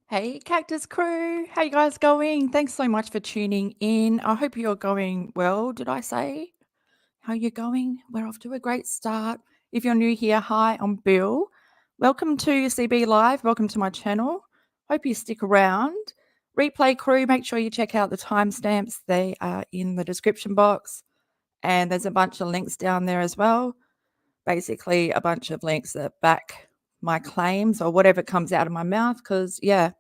Hey, Cactus crew. How you guys going? Thanks so much for tuning in. I hope you're going well, did I say? How you going? We're off to a great start. If you're new here, hi, I'm Bill. Welcome to CB Live. Welcome to my channel. Hope you stick around. Replay crew, make sure you check out the timestamps. They are in the description box. And there's a bunch of links down there as well. Basically, a bunch of links that back my claims or whatever comes out of my mouth. Because, yeah,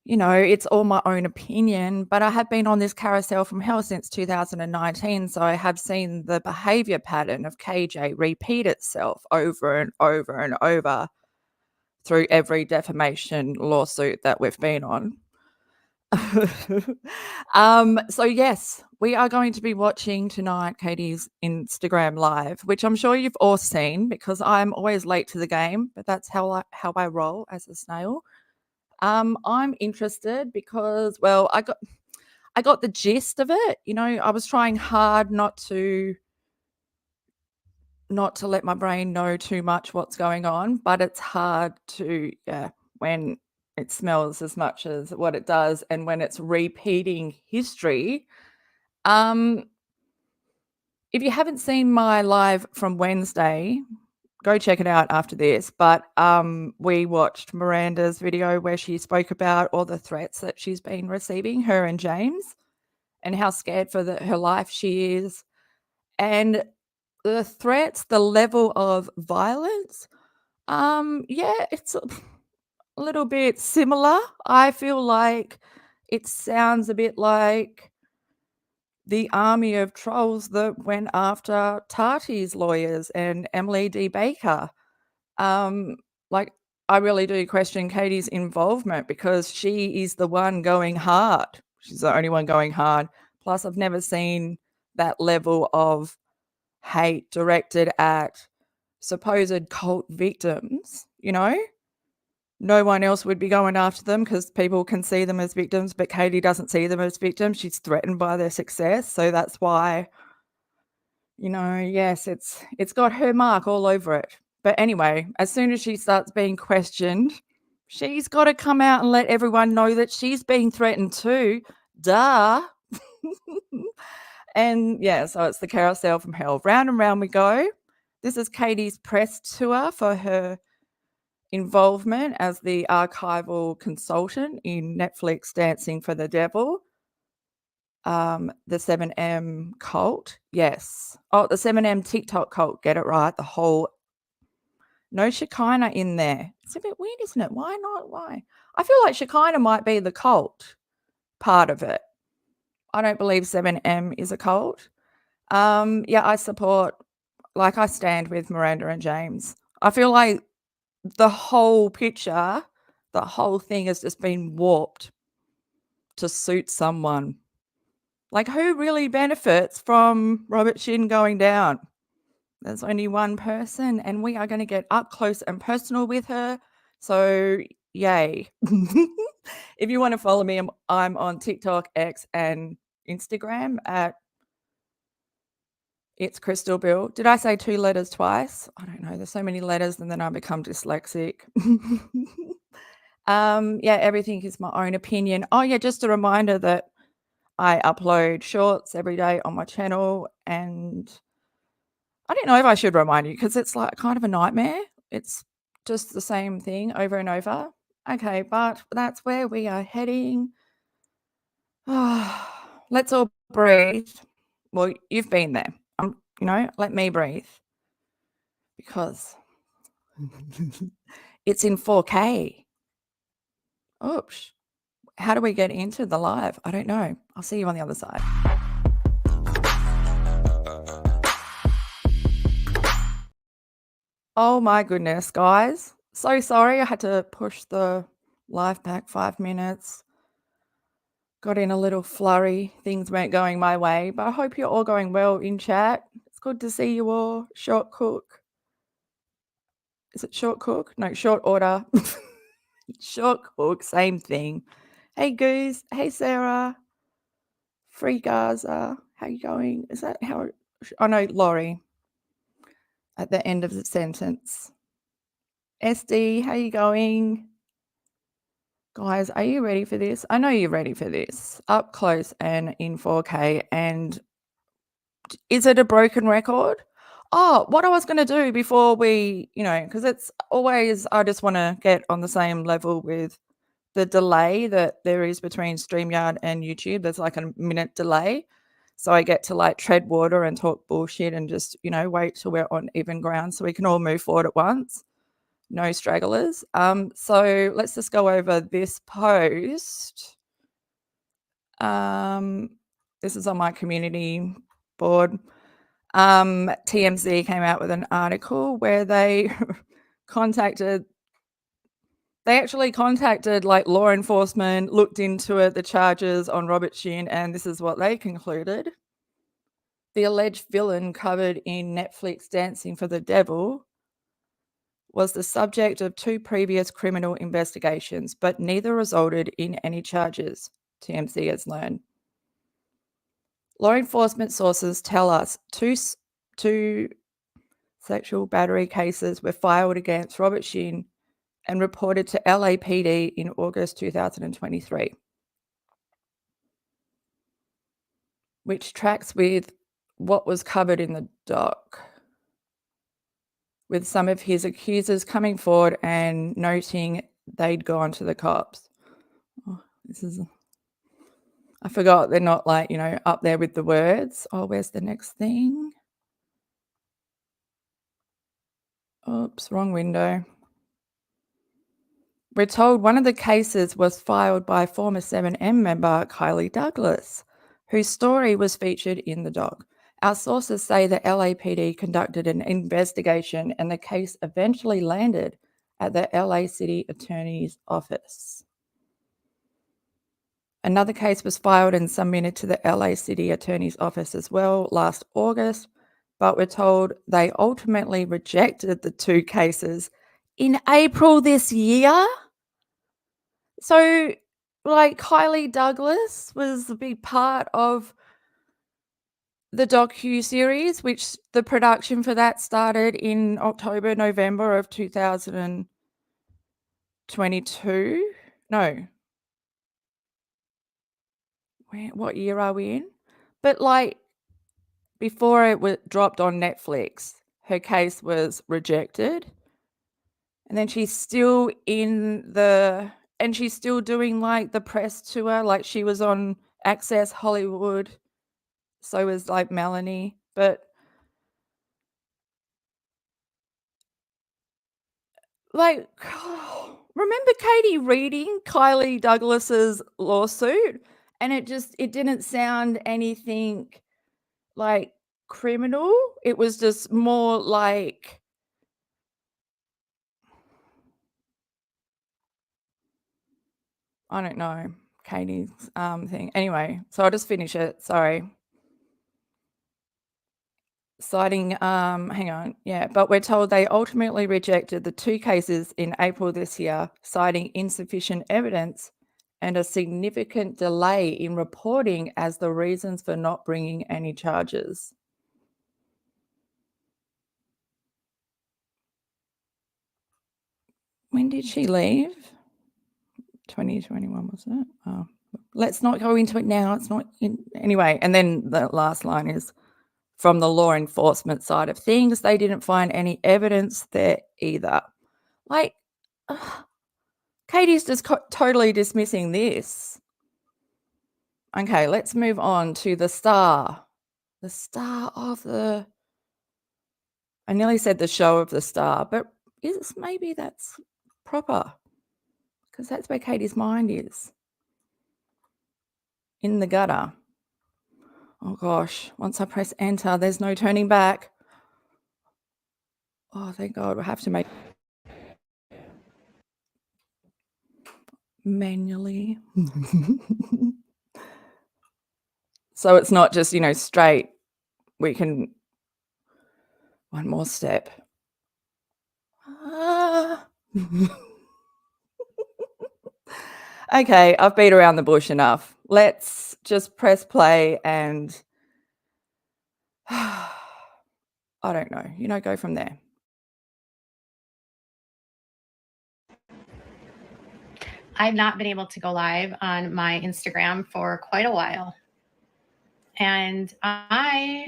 it's all my own opinion, but I have been on this carousel from hell since 2019, so I have seen the behavior pattern of KJ repeat itself over and over and over through every defamation lawsuit that we've been on. So yes, we are going to be watching tonight Katie's Instagram live, which I'm sure you've all seen because I'm always late to the game, but that's how I roll as a snail. I'm interested because, well, I got the gist of it. I was trying hard not to let my brain know too much what's going on, but it's hard to, when it smells as much as what it does and when it's repeating history. If you haven't seen my live from Wednesday, go check it out after this. But we watched Miranda's video where she spoke about all the threats that she's been receiving, her and James, and how scared for her life she is. And the threats, the level of violence, it's a little bit similar. I feel like it sounds a bit like the army of trolls that went after Tati's lawyers and Emily D. Baker. Like, I really do question Katie's involvement because she is the one going hard. She's the only one going hard. Plus, I've never seen that level of hate directed at supposed cult victims, No one else would be going after them because people can see them as victims, but Katie doesn't see them as victims. She's threatened by their success. So that's why, yes, it's got her mark all over it. But anyway, as soon as she starts being questioned, she's got to come out and let everyone know that she's being threatened too. Duh. And yeah, so it's the carousel from hell. Round and round we go. This is Katie's press tour for her involvement as the archival consultant in Netflix Dancing for the Devil. The 7M cult. Yes. Oh, the 7M TikTok cult. Get it right. The whole. No Shekinah in there. It's a bit weird, isn't it? Why not? Why? I feel like Shekinah might be the cult part of it. I don't believe 7M is a cult. Yeah, I support, I stand with Miranda and James. I feel like the whole picture, the whole thing has just been warped to suit someone. Like, who really benefits from Robert Shin going down? There's only one person, and we are going to get up close and personal with her. So, yay. If you want to follow me, I'm on TikTok, X, and Instagram at It's Crystal Bill. Did I say 2 letters twice? I don't know. There's so many letters, and then I become dyslexic. Yeah, everything is my own opinion. Oh, yeah, just a reminder that I upload shorts every day on my channel, and I don't know if I should remind you because it's like kind of a nightmare. It's just the same thing over and over. Okay, but that's where we are heading. Let's all breathe. Well, you've been there. Let me breathe because it's in 4K. Oops. How do we get into the live? I don't know. I'll see you on the other side. Oh my goodness, guys. So sorry I had to push the live back 5 minutes. Got in a little flurry. Things weren't going my way, but I hope you're all going well in chat. It's good to see you all. Short Cook. Is it Short Cook? No, Short Order. Short Cook, same thing. Hey Goose. Hey Sarah. Free Gaza. How you going? Is that how? Oh no, Laurie. At the end of the sentence. SD, how you going? Guys, are you ready for this? I know you're ready for this. Up close and in 4K. And is it a broken record? Oh, what I was going to do before we, because it's always, I just want to get on the same level with the delay that there is between StreamYard and YouTube. There's like a minute delay. So I get to like tread water and talk bullshit and just, wait till we're on even ground so we can all move forward at once. No stragglers. So let's just go over this post. This is on my community board. TMZ came out with an article where they actually contacted like law enforcement, looked into it, the charges on Robert Shinn, and this is what they concluded. The alleged villain covered in Netflix Dancing for the Devil was the subject of 2 previous criminal investigations, but neither resulted in any charges, TMZ has learned. Law enforcement sources tell us two sexual battery cases were filed against Robert Shinn and reported to LAPD in August 2023, which tracks with what was covered in the doc, with some of his accusers coming forward and noting they'd gone to the cops. Oh, I forgot they're not like, up there with the words. Oh, where's the next thing? Oops, wrong window. We're told one of the cases was filed by former 7M member KYLIE Douglas, whose story was featured in the doc. Our sources say the LAPD conducted an investigation and the case eventually landed at the LA City Attorney's Office. Another case was filed and submitted to the LA City Attorney's Office as well last August, but we're told they ultimately rejected the 2 cases in April this year. So, like, KYLIE Douglas was a big part of the docuseries, which the production for that started in October, November of 2022. No. What year are we in? But, like, before it dropped on Netflix, her case was rejected. And then she's still she's still doing, like, the press tour. Like, she was on Access Hollywood. So was, like, Melanie. But, like, remember Katie reading KYLIE Douglas's lawsuit? And it didn't sound anything, like, criminal. It was just more like, I don't know, Katie's, thing. Anyway, so I'll just finish it, sorry. Citing, hang on, yeah, but we're told they ultimately rejected the 2 cases in April this year, citing insufficient evidence and a significant delay in reporting as the reasons for not bringing any charges. When did she leave? 2021, was it? Oh, let's not go into it now. It's not anyway. And then the last line is, from the law enforcement side of things, they didn't find any evidence there either. Like, Katie's just totally dismissing this. Okay, let's move on to the star. The star of the... I nearly said the show of the star, but maybe that's proper, because that's where Katie's mind is. In the gutter. Oh gosh, once I press enter, there's no turning back. Oh, thank God, we'll have to make manually. So it's not just, straight. We can... One more step. Okay, I've beat around the bush enough. Let's just press play and... I don't know, go from there. I've not been able to go live on my Instagram for quite a while. And I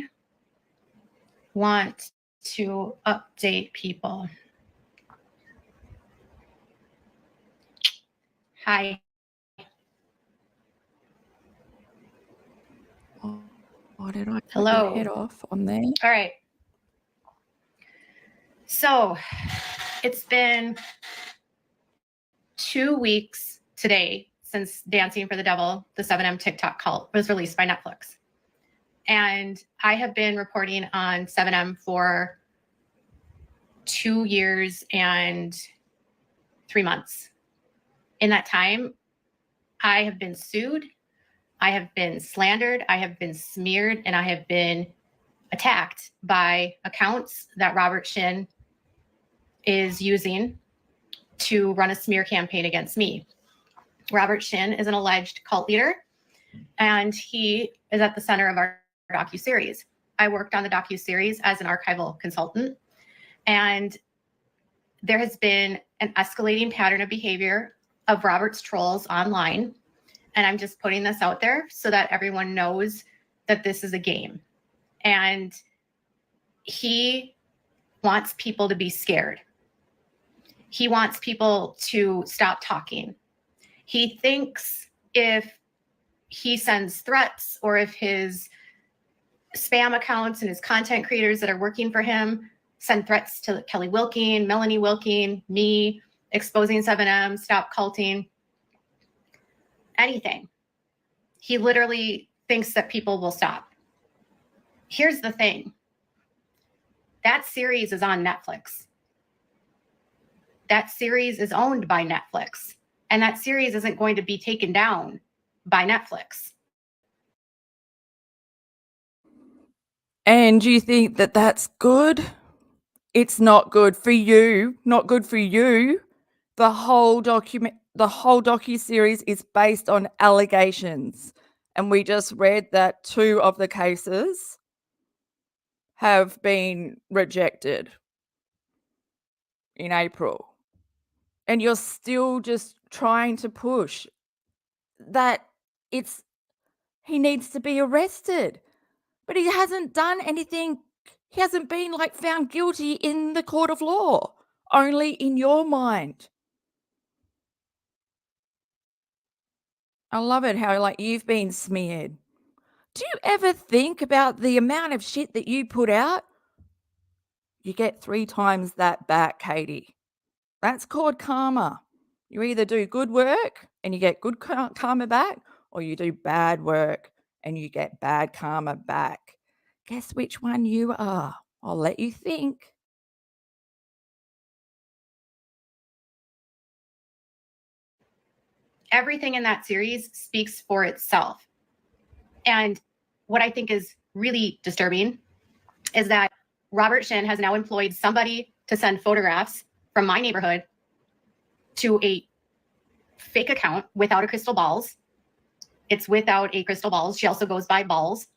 want to update people. Hi. Why did I cut Hello. your head off on there? All right. So it's been 2 weeks today since Dancing for the Devil, the 7M TikTok cult, was released by Netflix. And I have been reporting on 7M for 2 years and 3 months. In that time, I have been sued, I have been slandered, I have been smeared, and I have been attacked by accounts that Robert Shinn is using to run a smear campaign against me. Robert Shinn is an alleged cult leader, and he is at the center of our docuseries. I worked on the docuseries as an archival consultant, and there has been an escalating pattern of behavior of Robert's trolls online. And I'm just putting this out there so that everyone knows that this is a game. And he wants people to be scared. He wants people to stop talking. He thinks if he sends threats or if his spam accounts and his content creators that are working for him send threats to Kelly Wilking, Melanie Wilking, me, exposing 7M, stop culting, anything. He literally thinks that people will stop. Here's the thing. That series is on Netflix. That series is owned by Netflix. And that series isn't going to be taken down by Netflix. And you think that that's good? It's not good for you. Not good for you. The whole docuseries is based on allegations. And we just read that 2 of the cases have been rejected in April. And you're still just trying to push that he needs to be arrested. But he hasn't done anything. He hasn't been found guilty in the court of law, only in your mind. I love it how you've been smeared. Do you ever think about the amount of shit that you put out? You get 3 times that back, Katie. That's called karma. You either do good work and you get good karma back, or you do bad work and you get bad karma back. Guess which one you are? I'll let you think. Everything in that series speaks for itself. And what I think is really disturbing is that Robert Shinn has now employed somebody to send photographs from my neighborhood to a fake account without a crystal BALLZ. It's without a crystal BALLZ. She also goes by BALLZ.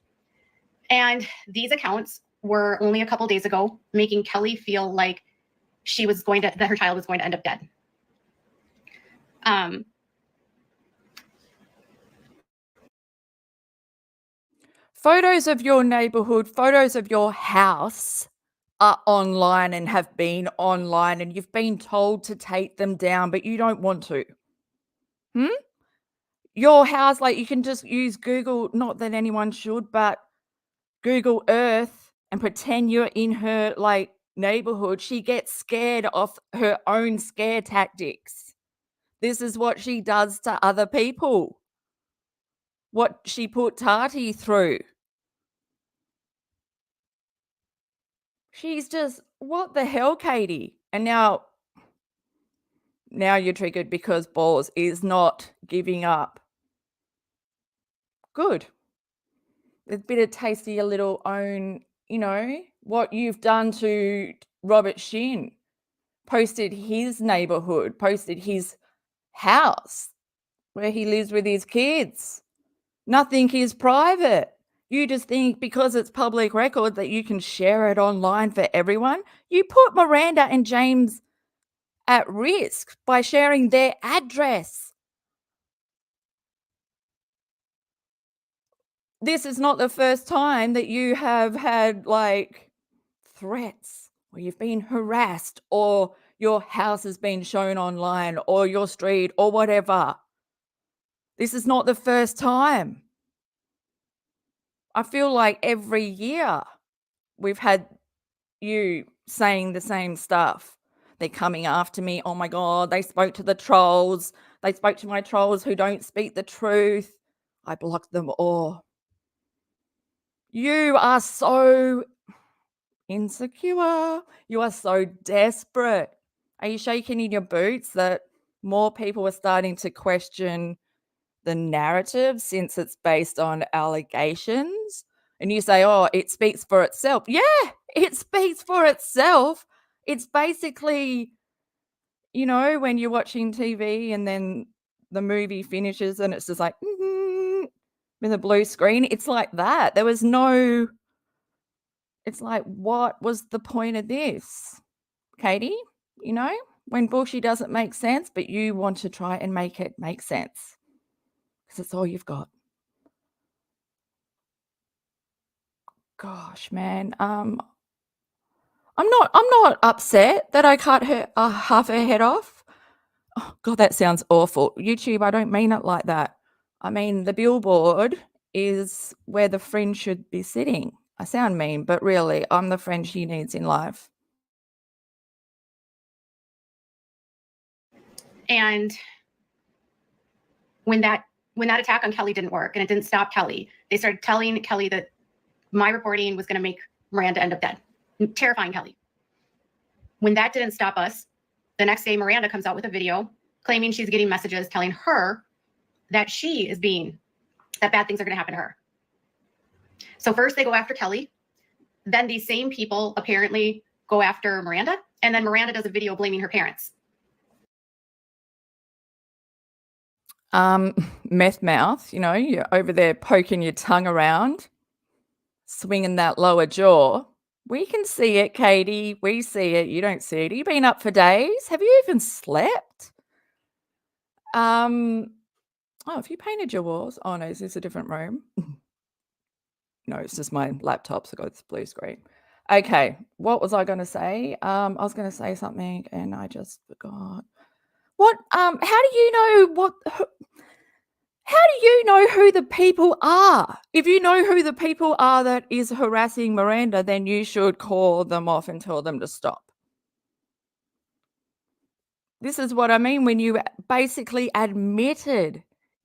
And these accounts were only a couple days ago making Kelly feel like that her child was going to end up dead. Photos of your neighborhood, photos of your house are online and have been online, and you've been told to take them down, but you don't want to. Your house, you can just use Google, not that anyone should, but Google Earth and pretend you're in her neighborhood. She gets scared off her own scare tactics. This is what she does to other people. What she put Tati through. She's just, what the hell, Katie? And now you're triggered because BALLZ is not giving up. Good. There's a bit of taste of your little own, what you've done to Robert Shinn. Posted his neighborhood, posted his house where he lives with his kids. Nothing is private. You just think because it's public record that you can share it online for everyone. You put Miranda and James at risk by sharing their address this is not the first time that you have had like threats or you've been harassed or your house has been shown online or your street or whatever. This is not the first time. I feel like every year we've had you saying the same stuff. They're coming after me. Oh my God, they spoke to the trolls. They spoke to my trolls who don't speak the truth. I blocked them all. You are so insecure. You are so desperate. Are you shaking in your boots that more people are starting to question the narrative since it's based on allegations? And you say, oh, it speaks for itself. Yeah, it speaks for itself. It's basically, you know, when you're watching TV and then the movie finishes and it's just like, with a blue screen. It's like that. There was no, it's like, what was the point of this, Katie? You know, when bullshit doesn't make sense, but you want to try and make it make sense because it's all you've got. Gosh, man. I'm not upset that I cut her half her head off. Oh, God, that sounds awful. YouTube, I don't mean it like that. I mean, the billboard is where the friend should be sitting. I sound mean, but really, I'm the friend she needs in life. And when that attack on Kelly didn't work and it didn't stop Kelly, they started telling Kelly that my reporting was going to make Miranda end up dead, terrifying Kelly. When that didn't stop us, the next day Miranda comes out with a video claiming she's getting messages telling her that that bad things are going to happen to her. So first they go after Kelly, then these same people apparently go after Miranda, and then Miranda does a video blaming her parents. Meth mouth, you know, you're over there poking your tongue around, swinging that lower jaw. We can see it, Katie. We see it. You don't see it. You've been up for days. Have you even slept? Oh, have you painted your walls? Oh no, is this a different room? No, it's just my laptop, so got this blue screen. Okay, what was I going to say? I was going to say something and I just forgot. What? How do you know how do you know who the people are? If you know who the people are that is harassing Miranda, then you should call them off and tell them to stop. This is what I mean when you basically admitted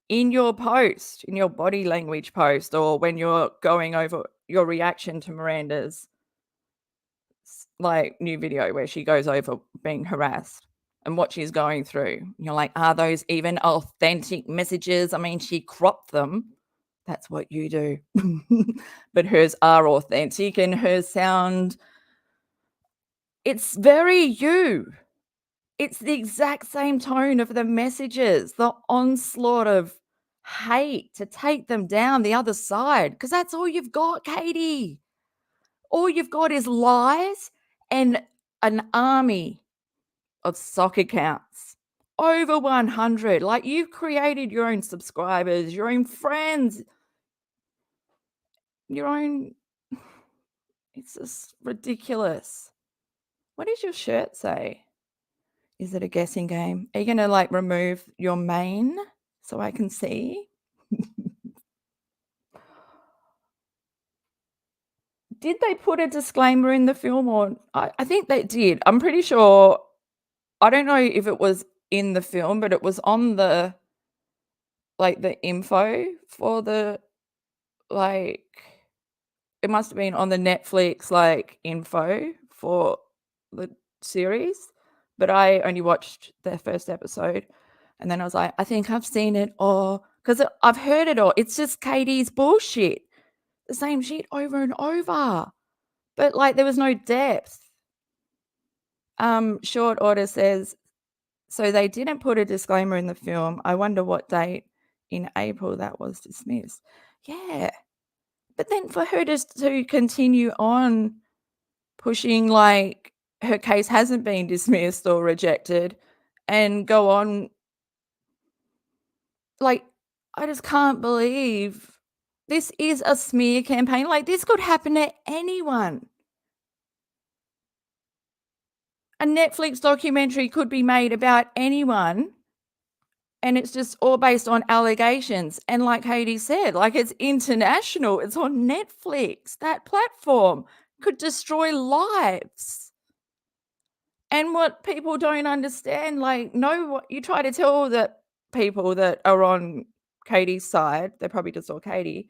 in your post, in your body language post, or when you're going over your reaction to Miranda's like new video where she goes over being harassed and what she's going through. You're like, are those even authentic messages? I mean, she cropped them. That's what you do. But hers are authentic and hers sound, it's very you. It's the exact same tone of the messages, the onslaught of hate to take them down the other side, because that's all you've got, Katie. All you've got is lies and an army of sock accounts. Over 100. Like, you've created your own subscribers, your own friends, your own. It's just ridiculous. What does your shirt say? Is it a guessing game? Are you going to like remove your mane so I can see? Did they put a disclaimer in the film, or I think they did. I'm pretty sure. I don't know if it was in the film, but it was on the like the info for the like it must have been on the Netflix like info for the series, but I only watched the first episode and then I was like, I think I've seen it all because I've heard it all. It's just Katie's bullshit. The same shit over and over. But like there was no depth. Short order says, so they didn't put a disclaimer in the film. I wonder what date in April that was dismissed. Yeah. But then for her to continue on pushing like her case hasn't been dismissed or rejected and go on, like, I just can't believe This is a smear campaign. Like, this could happen to anyone. A Netflix documentary could be made about anyone, and it's just all based on allegations. And like Katie said, like, it's international. It's on Netflix. That platform could destroy lives. And what people don't understand, like, what you try to tell the people that are on Katie's side, they probably just saw Katie,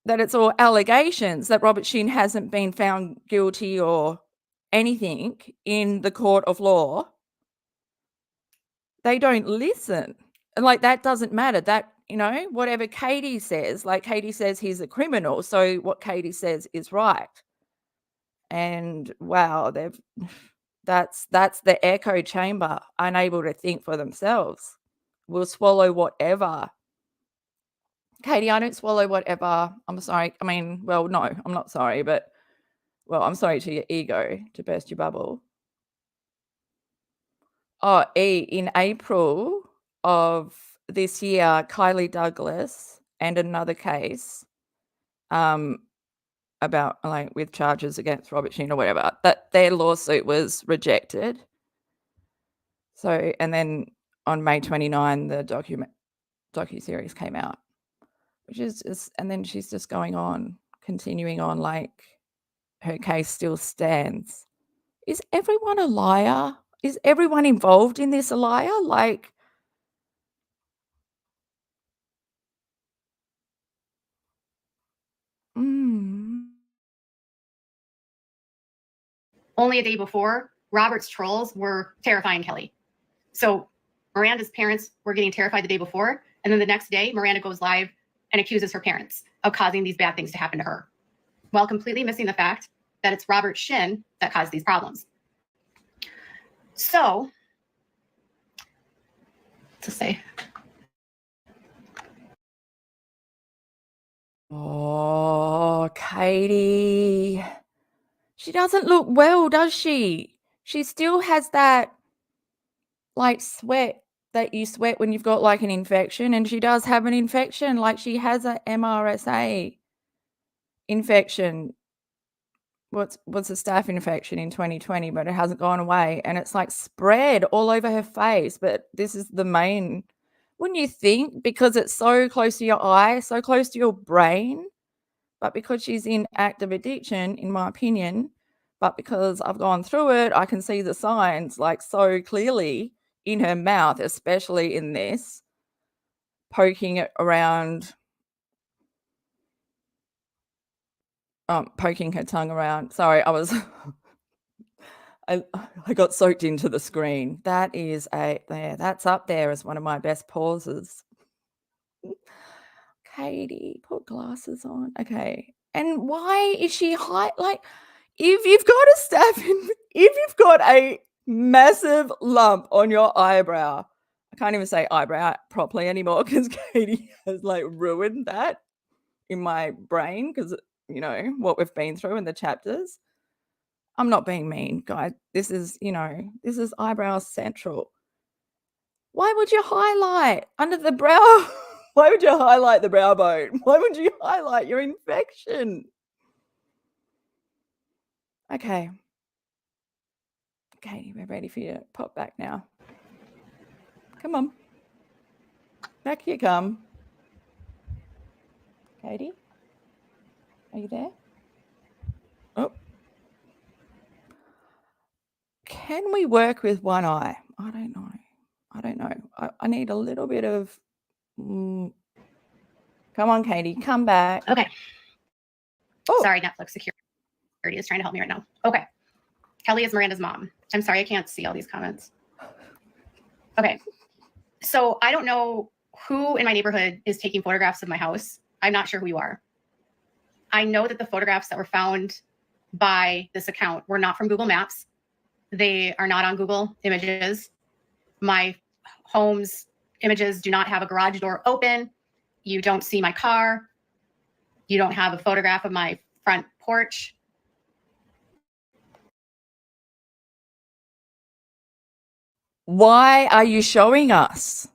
that it's all allegations, that Robert Shinn hasn't been found guilty or anything in the court of law. They don't listen. And like, that doesn't matter. That, whatever Katie says, like Katie says he's a criminal, so what Katie says is right. And wow, that's the echo chamber, unable to think for themselves. Will swallow whatever. Katie, I don't swallow whatever. I'm sorry. I mean, well, no, I'm not sorry, but I'm sorry to your ego to burst your bubble. Oh, in April of this year, KYLIE Douglas and another case about, like, with charges against Robert Shinn or whatever, that their lawsuit was rejected. So, and then on May 29, the docuseries came out, which is just, and then she's just continuing on, like, her case still stands. Is everyone a liar? Is everyone involved in this a liar? Like, Only a day before, Robert's trolls were terrifying Kelly. So Miranda's parents were getting terrified the day before, and then the next day, Miranda goes live and accuses her parents of causing these bad things to happen to her, while completely missing the fact that it's Robert Shinn that caused these problems. So, to say, oh, Katie, she doesn't look well, does she? She still has that, like, sweat that you sweat when you've got, like, an infection, and she does have an infection. Like, she has a MRSA infection. What's a staph infection in 2020, but it hasn't gone away, and it's, like, spread all over her face. But this is the main, wouldn't you think, because it's so close to your eye, so close to your brain, but because she's in active addiction, in my opinion, but because I've gone through it, I can see the signs, like, so clearly in her mouth, especially in this, poking it around, poking her tongue around. Sorry, I was I got soaked into the screen. That is that's up there as one of my best pauses. Katie, put glasses on. Okay. And why is she high? Like, if you've got a if you've got a massive lump on your eyebrow, I can't even say eyebrow properly anymore because Katie has, like, ruined that in my brain because, what we've been through in the chapters. I'm not being mean, guys. This is eyebrow central. Why would you highlight under the brow? Why would you highlight the brow bone? Why would you highlight your infection? Okay. Okay, we're ready for you to pop back now. Come on. Back you come. Katie? Are you there? Oh. Can we work with one eye? I don't know. I need a little bit of... Come on, Katie, come back. okay. Oh. Sorry, Netflix security is trying to help me right now. Okay. Kelly is Miranda's mom. I'm sorry, I can't see all these comments. Okay. So I don't know who in my neighborhood is taking photographs of my house. I'm not sure who you are. I know that the photographs that were found by this account were not from Google Maps. They are not on Google Images. My home's images do not have a garage door open. You don't see my car. You don't have a photograph of my front porch. Why are you showing us?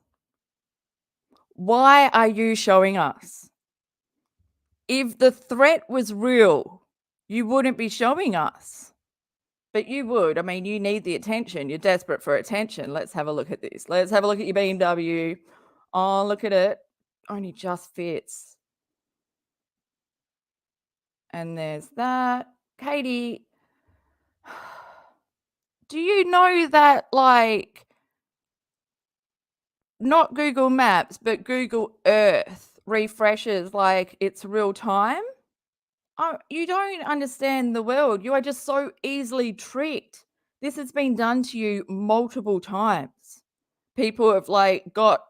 Why are you showing us? if the threat was real, you wouldn't be showing us. But you would. I mean, you need the attention. You're desperate for attention. Let's have a look at this. Let's have a look at your BMW. Oh, look at it. Only just fits. And there's that. Katie, do you know that, like, not Google Maps, but Google Earth refreshes like it's real time? Oh, you don't understand the world. You are just so easily tricked. This has been done to you multiple times. People have like got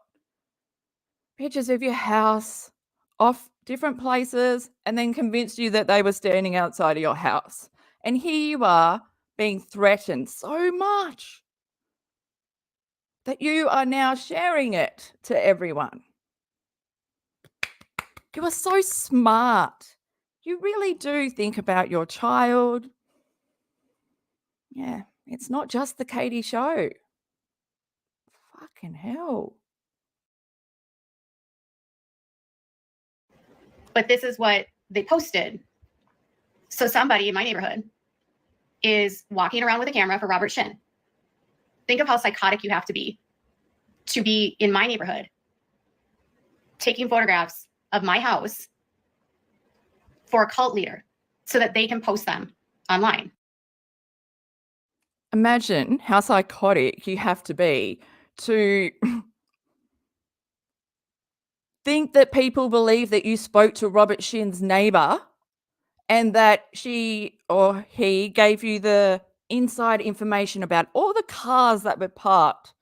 pictures of your house off different places and then convinced you that they were standing outside of your house. And here you are being threatened so much that you are now sharing it to everyone. You are so smart. You really do think about your child. Yeah, it's not just the Katie show. Fucking hell. But this is what they posted. So somebody in my neighborhood is walking around with a camera for Robert Shinn. Think of how psychotic you have to be in my neighborhood, taking photographs of my house for a cult leader so that they can post them online. Imagine how psychotic you have to be to think that people believe that you spoke to Robert Shinn's neighbor and that she or he gave you the inside information about all the cars that were parked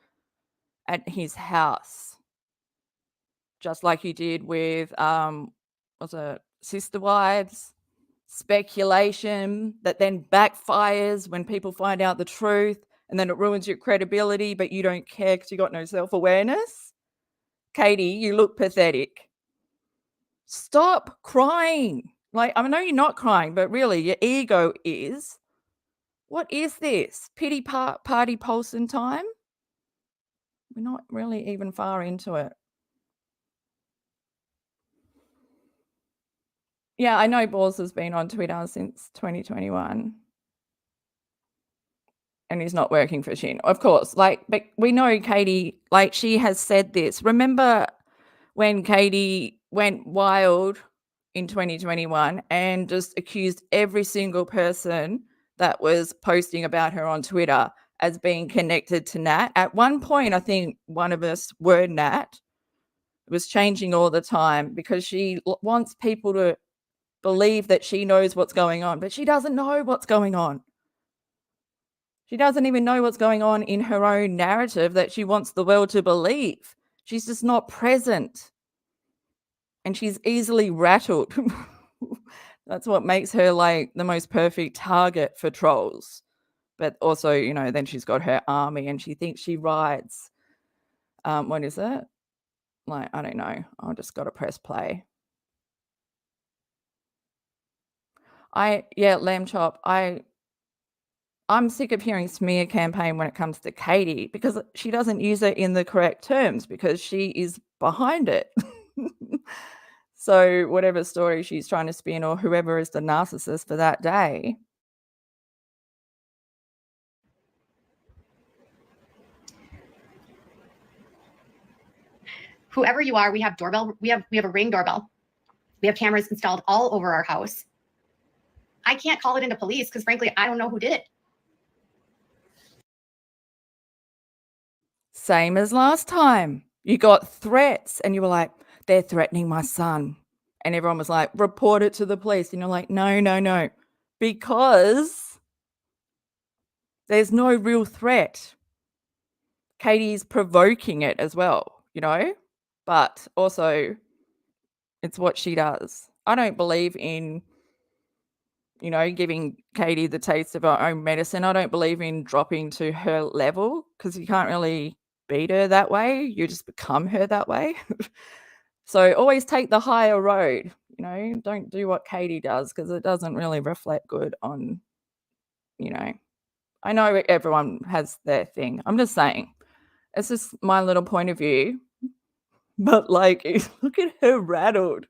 at his house. Just like you did with, was it Sister Wives? Speculation that then backfires when people find out the truth, and then it ruins your credibility, but you don't care because you got no self-awareness. Katie, you look pathetic. Stop crying. Like, I know you're not crying, but really your ego is. What is this? Pity party Polson time? We're not really even far into it. Yeah, I know BALLZ has been on Twitter since 2021. And he's not working for Shinn. Of course, like, but we know Katie, like, she has said this. Remember when Katie went wild in 2021 and just accused every single person that was posting about her on Twitter as being connected to Nat? At one point, I think one of us were Nat. It was changing all the time because she wants people to believe that she knows what's going on, but she doesn't know what's going on. She doesn't even know what's going on in her own narrative that she wants the world to believe. She's just not present. And she's easily rattled. That's what makes her like the most perfect target for trolls. But also, you know, then she's got her army and she thinks she rides. What is it? Like, I don't know. I just got to press play. Lamb chop. I'm sick of hearing smear campaign when it comes to Katie because she doesn't use it in the correct terms because she is behind it. So whatever story she's trying to spin or whoever is the narcissist for that day. Whoever you are, we have a Ring doorbell. We have cameras installed all over our house. I can't call it into police because frankly, I don't know who did it. Same as last time. You got threats and you were like, they're threatening my son. And everyone was like, report it to the police. And you're like, no. Because there's no real threat. Katie's provoking it as well, you know? But also, it's what she does. I don't believe in, you know, giving Katie the taste of her own medicine. I don't believe in dropping to her level because you can't really beat her that way. You just become her that way. So always take the higher road, you know, don't do what Katie does because it doesn't really reflect good on, you know, I know everyone has their thing. I'm just saying, it's just my little point of view. But like, look at her rattled.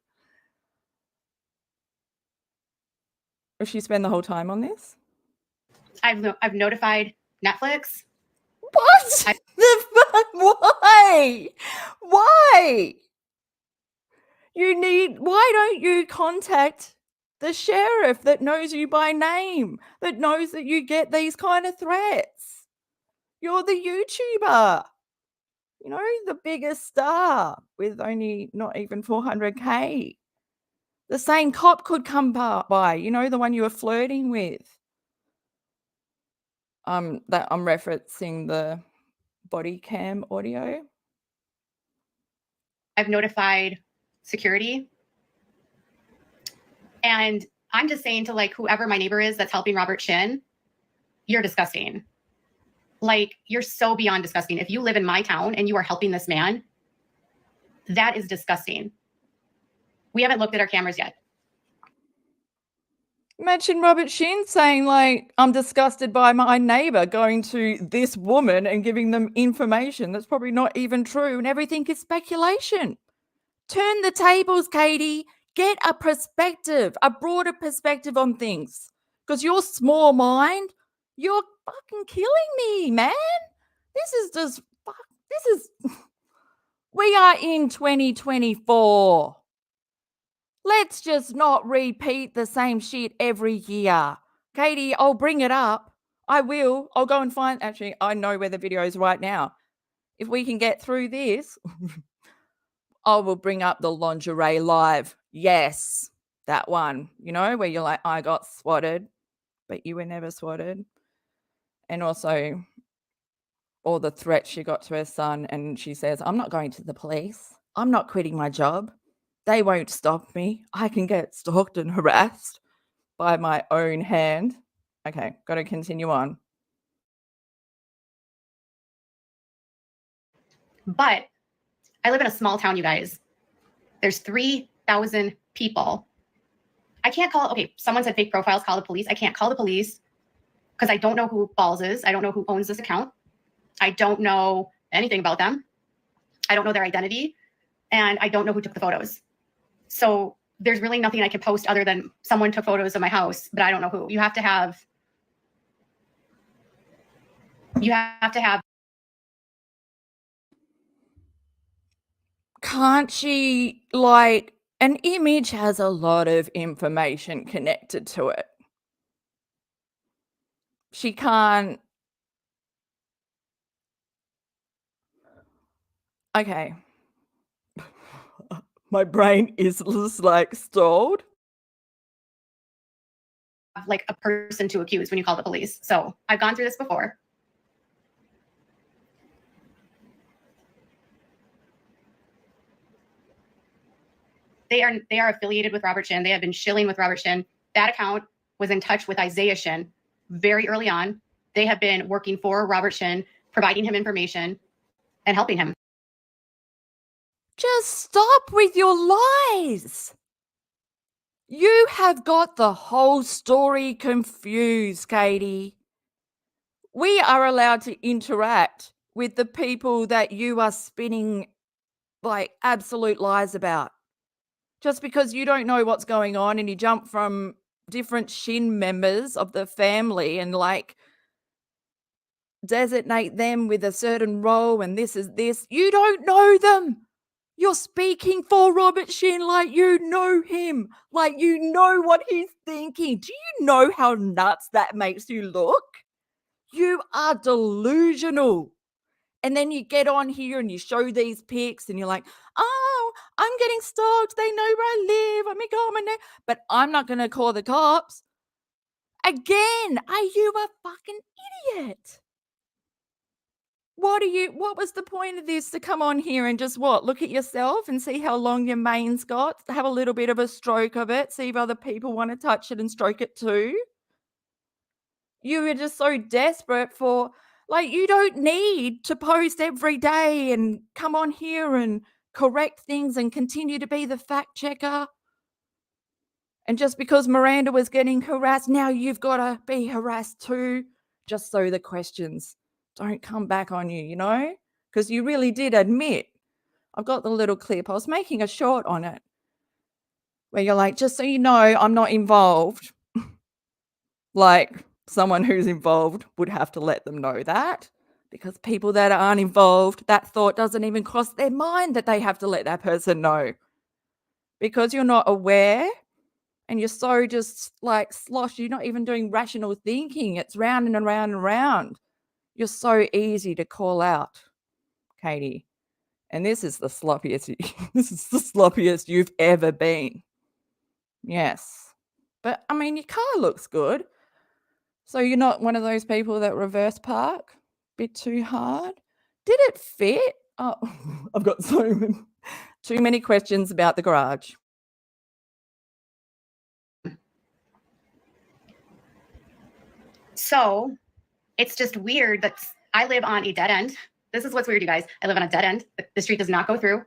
Will she spend the whole time on this? I've notified Netflix. What the fuck? Why? Why? Why don't you contact the sheriff that knows you by name, that knows that you get these kind of threats? You're the YouTuber, you know, the biggest star with only not even 400K. The same cop could come by, you know, the one you were flirting with. That I'm referencing the body cam audio. I've notified security. And I'm just saying to like whoever my neighbor is that's helping Robert Shinn, you're disgusting. Like, you're so beyond disgusting. If you live in my town and you are helping this man, that is disgusting. We haven't looked at our cameras yet. Imagine Robert Shinn saying, like, I'm disgusted by my neighbor going to this woman and giving them information that's probably not even true and everything is speculation. Turn the tables, Katie. Get a perspective, a broader perspective on things. Because your small mind, you're fucking killing me, man. This is just, we are in 2024. Let's just not repeat the same shit every year. Katie, I'll bring it up. I will. I'll go and find, actually, I know where the video is right now. If we can get through this, I will bring up the lingerie live. Yes, that one, you know, where you're like, I got swatted, but you were never swatted. And also all the threats she got to her son. And she says, I'm not going to the police. I'm not quitting my job. They won't stop me. I can get stalked and harassed by my own hand. Okay, got to continue on. But I live in a small town, you guys. There's 3,000 people. I can't call, okay, someone said fake profiles, call the police. I can't call the police because I don't know who BALLZ is. I don't know who owns this account. I don't know anything about them. I don't know their identity. And I don't know who took the photos. So there's really nothing I can post other than someone took photos of my house, but I don't know who. You have to have Can't she, like, an image has a lot of information connected to it. She can't. Okay. My brain is just like stalled. like a person to accuse when you call the police. So I've gone through this before. They are affiliated with Robert Shinn. They have been shilling with Robert Shinn. That account was in touch with Isaiah Shinn very early on. They have been working for Robert Shinn, providing him information and helping him. Just stop with your lies. You have got the whole story confused, Katie. We are allowed to interact with the people that you are spinning like absolute lies about. Just because you don't know what's going on and you jump from different Shinn members of the family and like designate them with a certain role and this is this, you don't know them. You're speaking for Robert Shinn like you know him, like you know what he's thinking. Do you know how nuts that makes you look? You are delusional. And then you get on here and you show these pics and you're like, oh, I'm getting stalked. They know where I live. Oh my God, my name. But I'm not going to call the cops. Again, are you a fucking idiot? What was the point of this, to come on here and just look at yourself and see how long your mane's got, have a little bit of a stroke of it, see if other people want to touch it and stroke it too? You were just so desperate for, like, you don't need to post every day and come on here and correct things and continue to be the fact checker. And just because Miranda was getting harassed, now you've got to be harassed too, just so the questions don't come back on you, you know? Because you really did admit. I've got the little clip. I was making a short on it where you're like, just so you know, I'm not involved. Like, someone who's involved would have to let them know that, because people that aren't involved, that thought doesn't even cross their mind that they have to let that person know. Because you're not aware and you're so just like slosh, you're not even doing rational thinking. It's round and around and round. You're so easy to call out, Katie. And this is the sloppiest this is the sloppiest you've ever been. Yes. But I mean, your car looks good. So you're not one of those people that reverse park bit too hard? Did it fit? Oh, I've got too many questions about the garage. So it's just weird that I live on a dead end. This is what's weird, you guys. I live on a dead end. The street does not go through.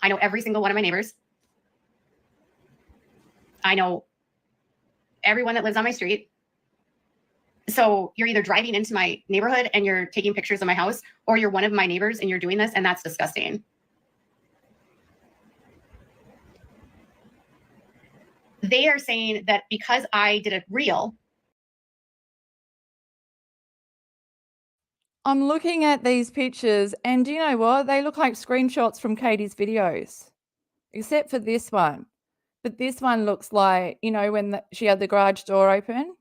I know every single one of my neighbors. I know everyone that lives on my street. So you're either driving into my neighborhood and you're taking pictures of my house, or you're one of my neighbors and you're doing this, and that's disgusting. They are saying that because I did a reel. I'm looking at these pictures, and do you know what? They look like screenshots from Katie's videos, except for this one. But this one looks like, you know, when she had the garage door open.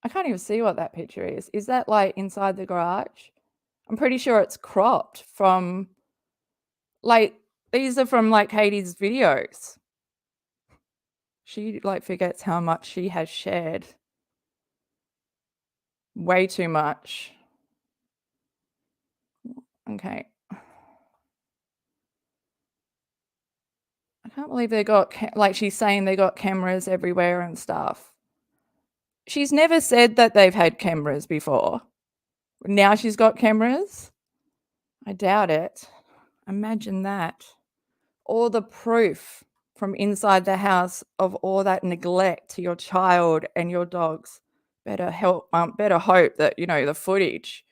I can't even see what that picture is. Is that like inside the garage? I'm pretty sure it's cropped from, like, these are from like Katie's videos. She like forgets how much she has shared. Way too much. Okay. I can't believe they got, like she's saying they got cameras everywhere and stuff. She's never said that they've had cameras before. Now she's got cameras? I doubt it. Imagine that. All the proof from inside the house of all that neglect to your child and your dogs. Better hope that, you know, the footage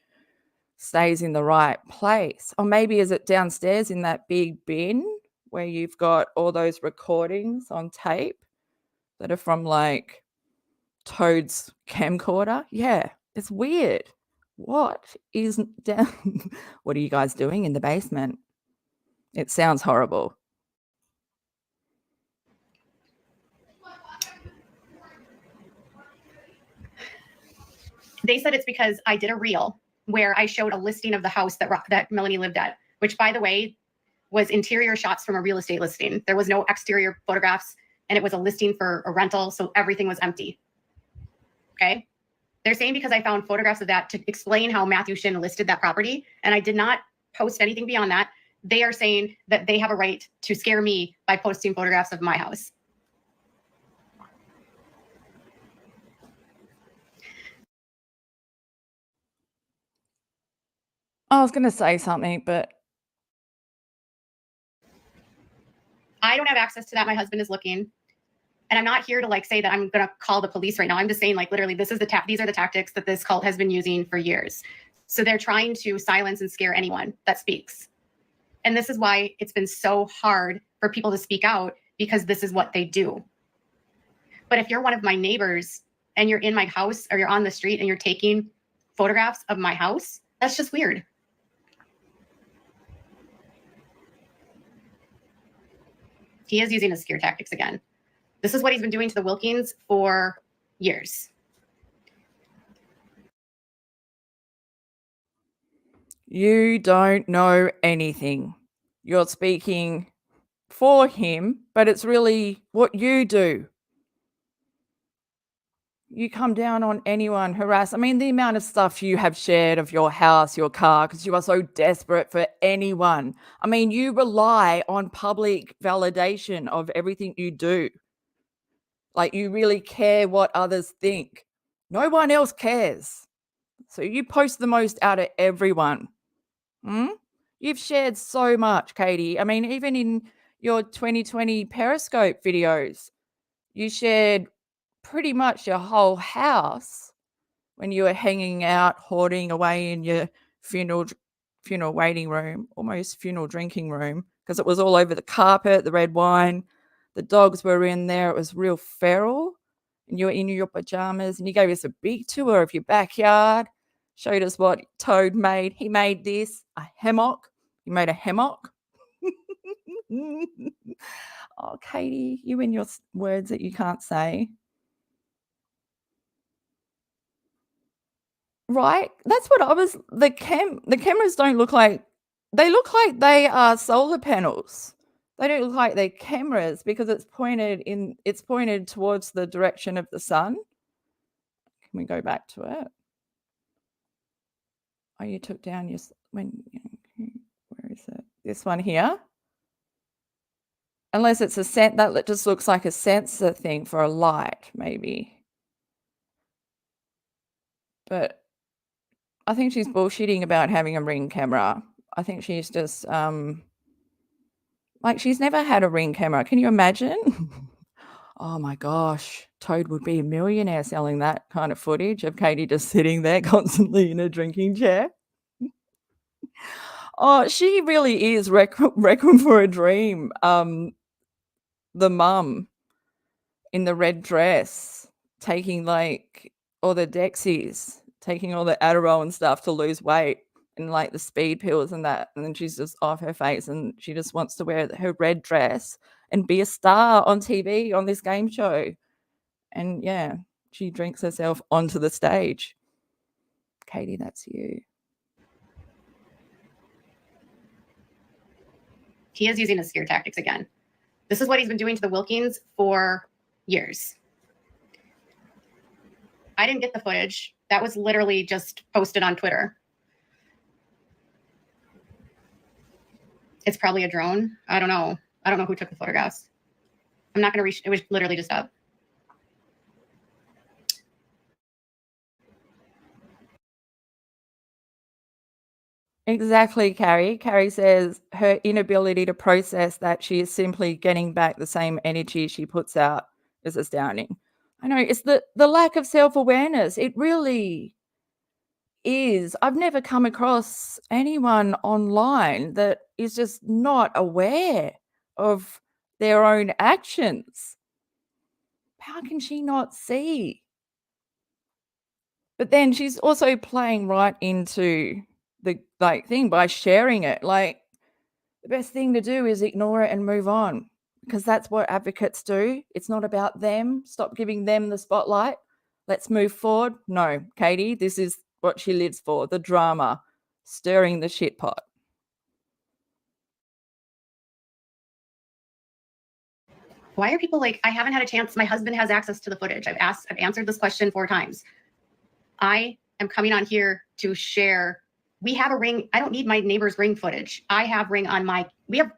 stays in the right place. Or maybe is it downstairs in that big bin where you've got all those recordings on tape that are from like Toad's camcorder? Yeah, it's weird. What is down? What are you guys doing in the basement? It sounds horrible. They said it's because I did a reel where I showed a listing of the house that Melanie lived at, which, by the way, was interior shots from a real estate listing. There was no exterior photographs, and it was a listing for a rental, so everything was empty. Okay? They're saying because I found photographs of that to explain how Matthew Shinn listed that property, and I did not post anything beyond that. They are saying that they have a right to scare me by posting photographs of my house. I was going to say something, but I don't have access to that. My husband is looking. And I'm not here to like say that I'm going to call the police right now. I'm just saying, like, literally, these are the tactics that this cult has been using for years. So they're trying to silence and scare anyone that speaks. And this is why it's been so hard for people to speak out, because this is what they do. But if you're one of my neighbors and you're in my house or you're on the street and you're taking photographs of my house, that's just weird. He is using his scare tactics again. This is what he's been doing to the Wilkings for years. You don't know anything. You're speaking for him, but it's really what you do. You come down on anyone, harass. I mean, the amount of stuff you have shared of your house, your car, because you are so desperate for anyone. I mean, you rely on public validation of everything you do. Like, you really care what others think. No one else cares. So you post the most out of everyone. You've shared so much, Katie. I mean, even in your 2020 Periscope videos, you shared pretty much your whole house when you were hanging out, hoarding away in your funeral waiting room, almost funeral drinking room, because it was all over the carpet, the red wine, the dogs were in there. It was real feral. and you were in your pajamas, and you gave us a big tour of your backyard, showed us what Toad made. He made this, a hammock. He made a hammock. Oh, Katie, you and your words that you can't say. Right? That's what I was the cameras don't look like they look like they are solar panels. They don't look like they're cameras because it's pointed towards the direction of the sun. Can we go back to it? Oh, you took down your where is it? This one here. Unless it's that just looks like a sensor thing for a light, maybe. But I think she's bullshitting about having a Ring camera. I think she's just like she's never had a Ring camera. Can you imagine? Oh my gosh, Toad would be a millionaire selling that kind of footage of Katie just sitting there constantly in a drinking chair. Oh, she really is Requiem for a Dream. The mum in the red dress taking like all the Dexies, taking all the Adderall and stuff to lose weight and like the speed pills and that. And then she's just off her face and she just wants to wear her red dress and be a star on TV on this game show. And yeah, she drinks herself onto the stage. Katie, that's you. He is using his scare tactics again. This is what he's been doing to the Wilkings for years. I didn't get the footage. That was literally just posted on Twitter. It's probably a drone. I don't know. I don't know who took the photographs. I'm not going to reach. It was literally just up. Exactly, Carrie. Carrie says her inability to process that she is simply getting back the same energy she puts out is astounding. I know, it's the lack of self-awareness. It really is. I've never come across anyone online that is just not aware of their own actions. How can she not see? But then she's also playing right into the thing by sharing it. Like, the best thing to do is ignore it and move on, because that's what advocates do. It's not about them. Stop giving them the spotlight. Let's move forward. No, Katie, this is what she lives for, the drama, stirring the shit pot. Why are people like, I haven't had a chance. My husband has access to the footage. I've answered this question 4 times. I am coming on here to share. We have a Ring. I don't need my neighbor's Ring footage. I have Ring on my, we have.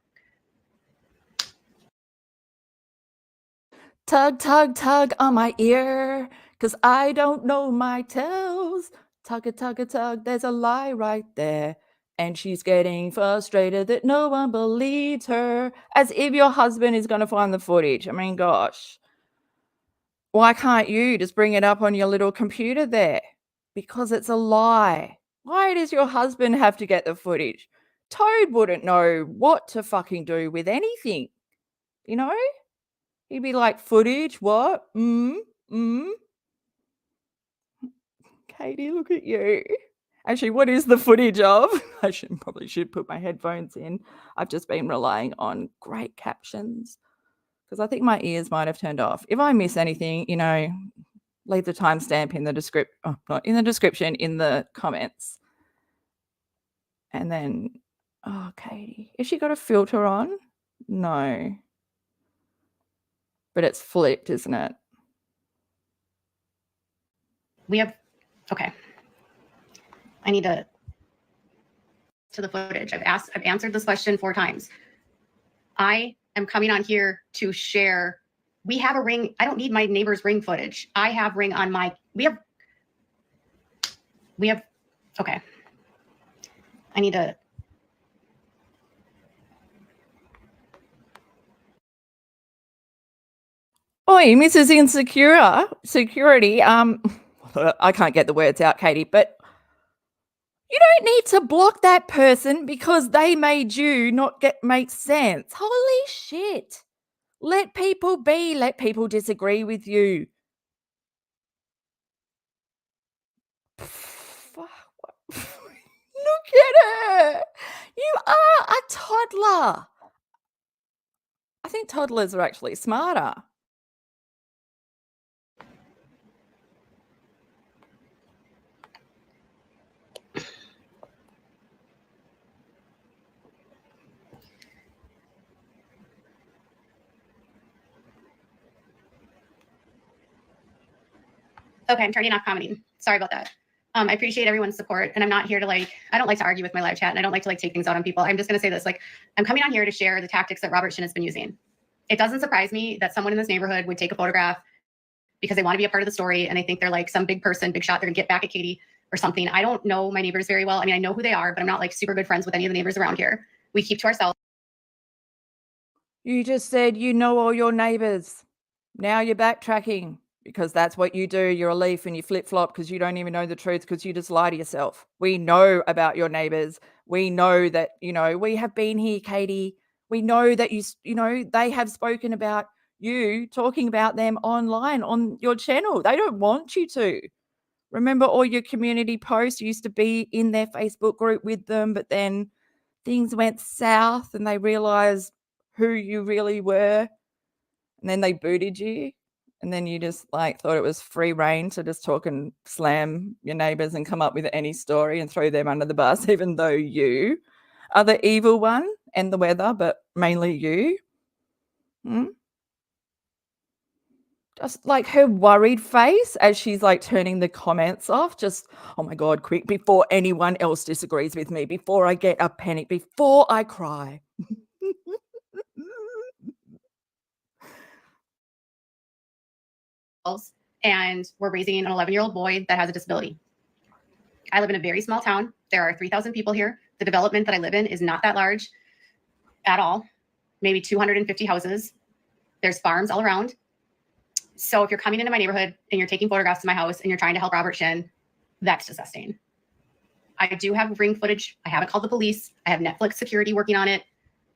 Tug, tug, tug on my ear, 'cause I don't know my toes. Tug a tug a tug, there's a lie right there. And she's getting frustrated that no one believes her, as if your husband is going to find the footage. I mean, gosh. Why can't you just bring it up on your little computer there? Because it's a lie. Why does your husband have to get the footage? Toad wouldn't know what to fucking do with anything. You know? He'd be like, footage? What? Katie, look at you. Actually, what is the footage of? I probably should put my headphones in. I've just been relying on great captions because I think my ears might have turned off. If I miss anything, you know, leave the timestamp in the description. Oh, not in the description, in the comments. And then, oh, Katie, has she got a filter on? No. But it's flipped, isn't it? We have, okay. I need to the footage. I've answered this question 4 times. I am coming on here to share. We have a Ring. I don't need my neighbor's Ring footage. I have Ring on my, we have, okay. I need to. Oi, Mrs. Security. I can't get the words out, Katie, but you don't need to block that person because they made you not make sense. Holy shit. Let people be. Let people disagree with you. Fuck. Look at her. You are a toddler. I think toddlers are actually smarter. Okay, I'm turning off commenting. Sorry about that. I appreciate everyone's support, and I'm not here to I don't like to argue with my live chat, and I don't like to take things out on people. I'm just going to say this, I'm coming on here to share the tactics that Robert Shinn has been using. It doesn't surprise me that someone in this neighborhood would take a photograph because they want to be a part of the story, and they think they're some big person, big shot. They're going to get back at Katie or something. I don't know my neighbors very well. I mean, I know who they are, but I'm not super good friends with any of the neighbors around here. We keep to ourselves. You just said you know all your neighbors. Now you're backtracking because that's what you do. You're a leaf and you flip-flop because you don't even know the truth because you just lie to yourself. We know about your neighbors. We know that, we have been here, Katie. We know that they have spoken about you, talking about them online on your channel. They don't want you to. Remember all your community posts? You used to be in their Facebook group with them, but then things went south and they realized who you really were. And then they booted you. And then you just thought it was free reign to just talk and slam your neighbors and come up with any story and throw them under the bus, even though you are the evil one and the weather, but mainly you. Just her worried face as she's turning the comments off. Just, oh my God, quick, before anyone else disagrees with me, before I get a panic, before I cry. And we're raising an 11-year-old boy that has a disability. I live in a very small town. There are 3,000 people here. The development that I live in is not that large at all, maybe 250 houses. There's farms all around. So if you're coming into my neighborhood and you're taking photographs of my house and you're trying to help Robert Shinn, that's disgusting. I do have ring footage. I haven't called the police. I have Netflix security working on it.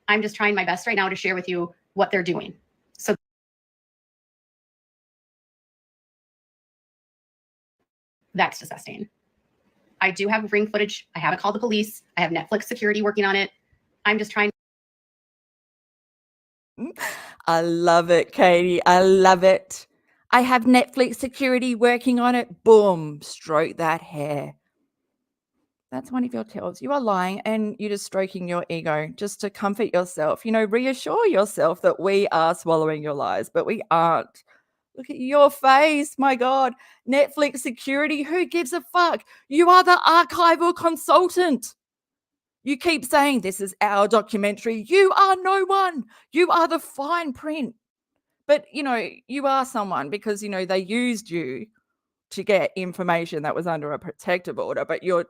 I'm just trying my best right now to share with you what they're doing. So that's disgusting. I do have ring footage. I haven't called the police. I have Netflix security working on it. I'm just trying. I love it, Katie. I love it. I have Netflix security working on it. Boom, stroke that hair. That's one of your tells. You are lying and you're just stroking your ego just to comfort yourself. Reassure yourself that we are swallowing your lies, but we aren't. Look at your face. My God. Netflix security. Who gives a fuck? You are the archival consultant. You keep saying this is our documentary. You are no one. You are the fine print. But, you are someone because, they used you to get information that was under a protective order. But you're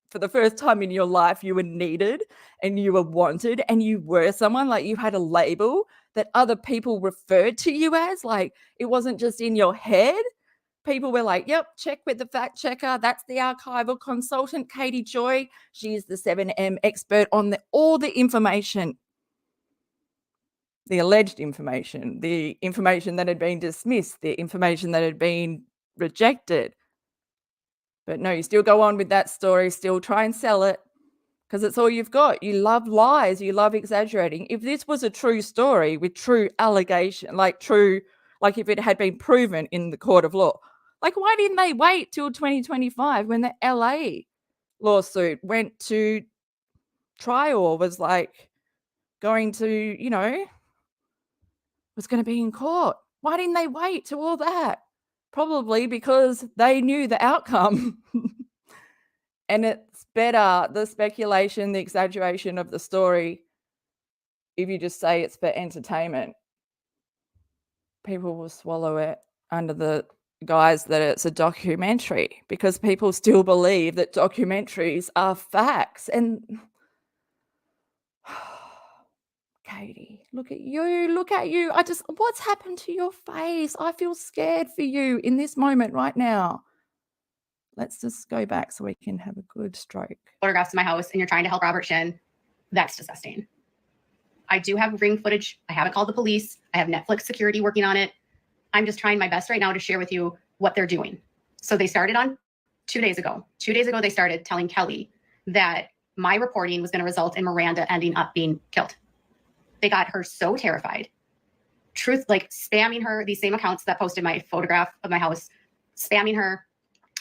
for the first time in your life, you were needed and you were wanted and you were someone. You had a label that other people referred to you as. It wasn't just in your head. People were like, yep, check with the fact checker. That's the archival consultant, Katie Joy. She's the 7M expert on all the information, the alleged information, the information that had been dismissed, the information that had been rejected. But no, you still go on with that story, still try and sell it because it's all you've got. You love lies. You love exaggerating. If this was a true story with true allegation, if it had been proven in the court of law, why didn't they wait till 2025 when the LA lawsuit went to trial, was going to, was going to be in court? Why didn't they wait to all that? Probably because they knew the outcome. And it's better, the speculation, the exaggeration of the story, if you just say it's for entertainment. People will swallow it under the guise that it's a documentary because people still believe that documentaries are facts. And Katie, look at you. What's happened to your face? I feel scared for you in this moment right now. Let's just go back so we can have a good stroke. Photographs of my house and you're trying to help Robert Shinn, that's disgusting. I do have ring footage. I haven't called the police. I have Netflix security working on it. I'm just trying my best right now to share with you what they're doing. So they started on 2 days ago. 2 days ago, they started telling KYLIE that my reporting was going to result in Miranda ending up being killed. They got her so terrified. Truth, like spamming her, these same accounts that posted my photograph of my house, spamming her,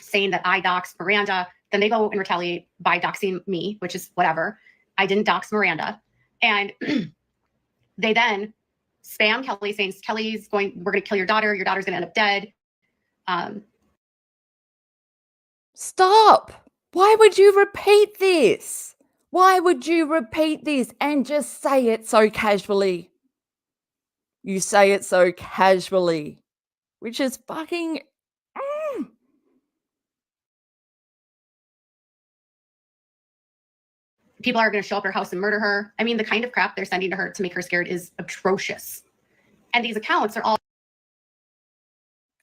saying that I doxed Miranda. Then they go and retaliate by doxing me, which is whatever. I didn't dox Miranda. And they then spam KYLIE saying, Kelly's going, we're going to kill your daughter. Your daughter's going to end up dead. Stop. Why would you repeat this? Why would you repeat this and just say it so casually? You say it so casually, which is fucking... People are going to show up at her house and murder her. I mean, the kind of crap they're sending to her to make her scared is atrocious. And these accounts are all...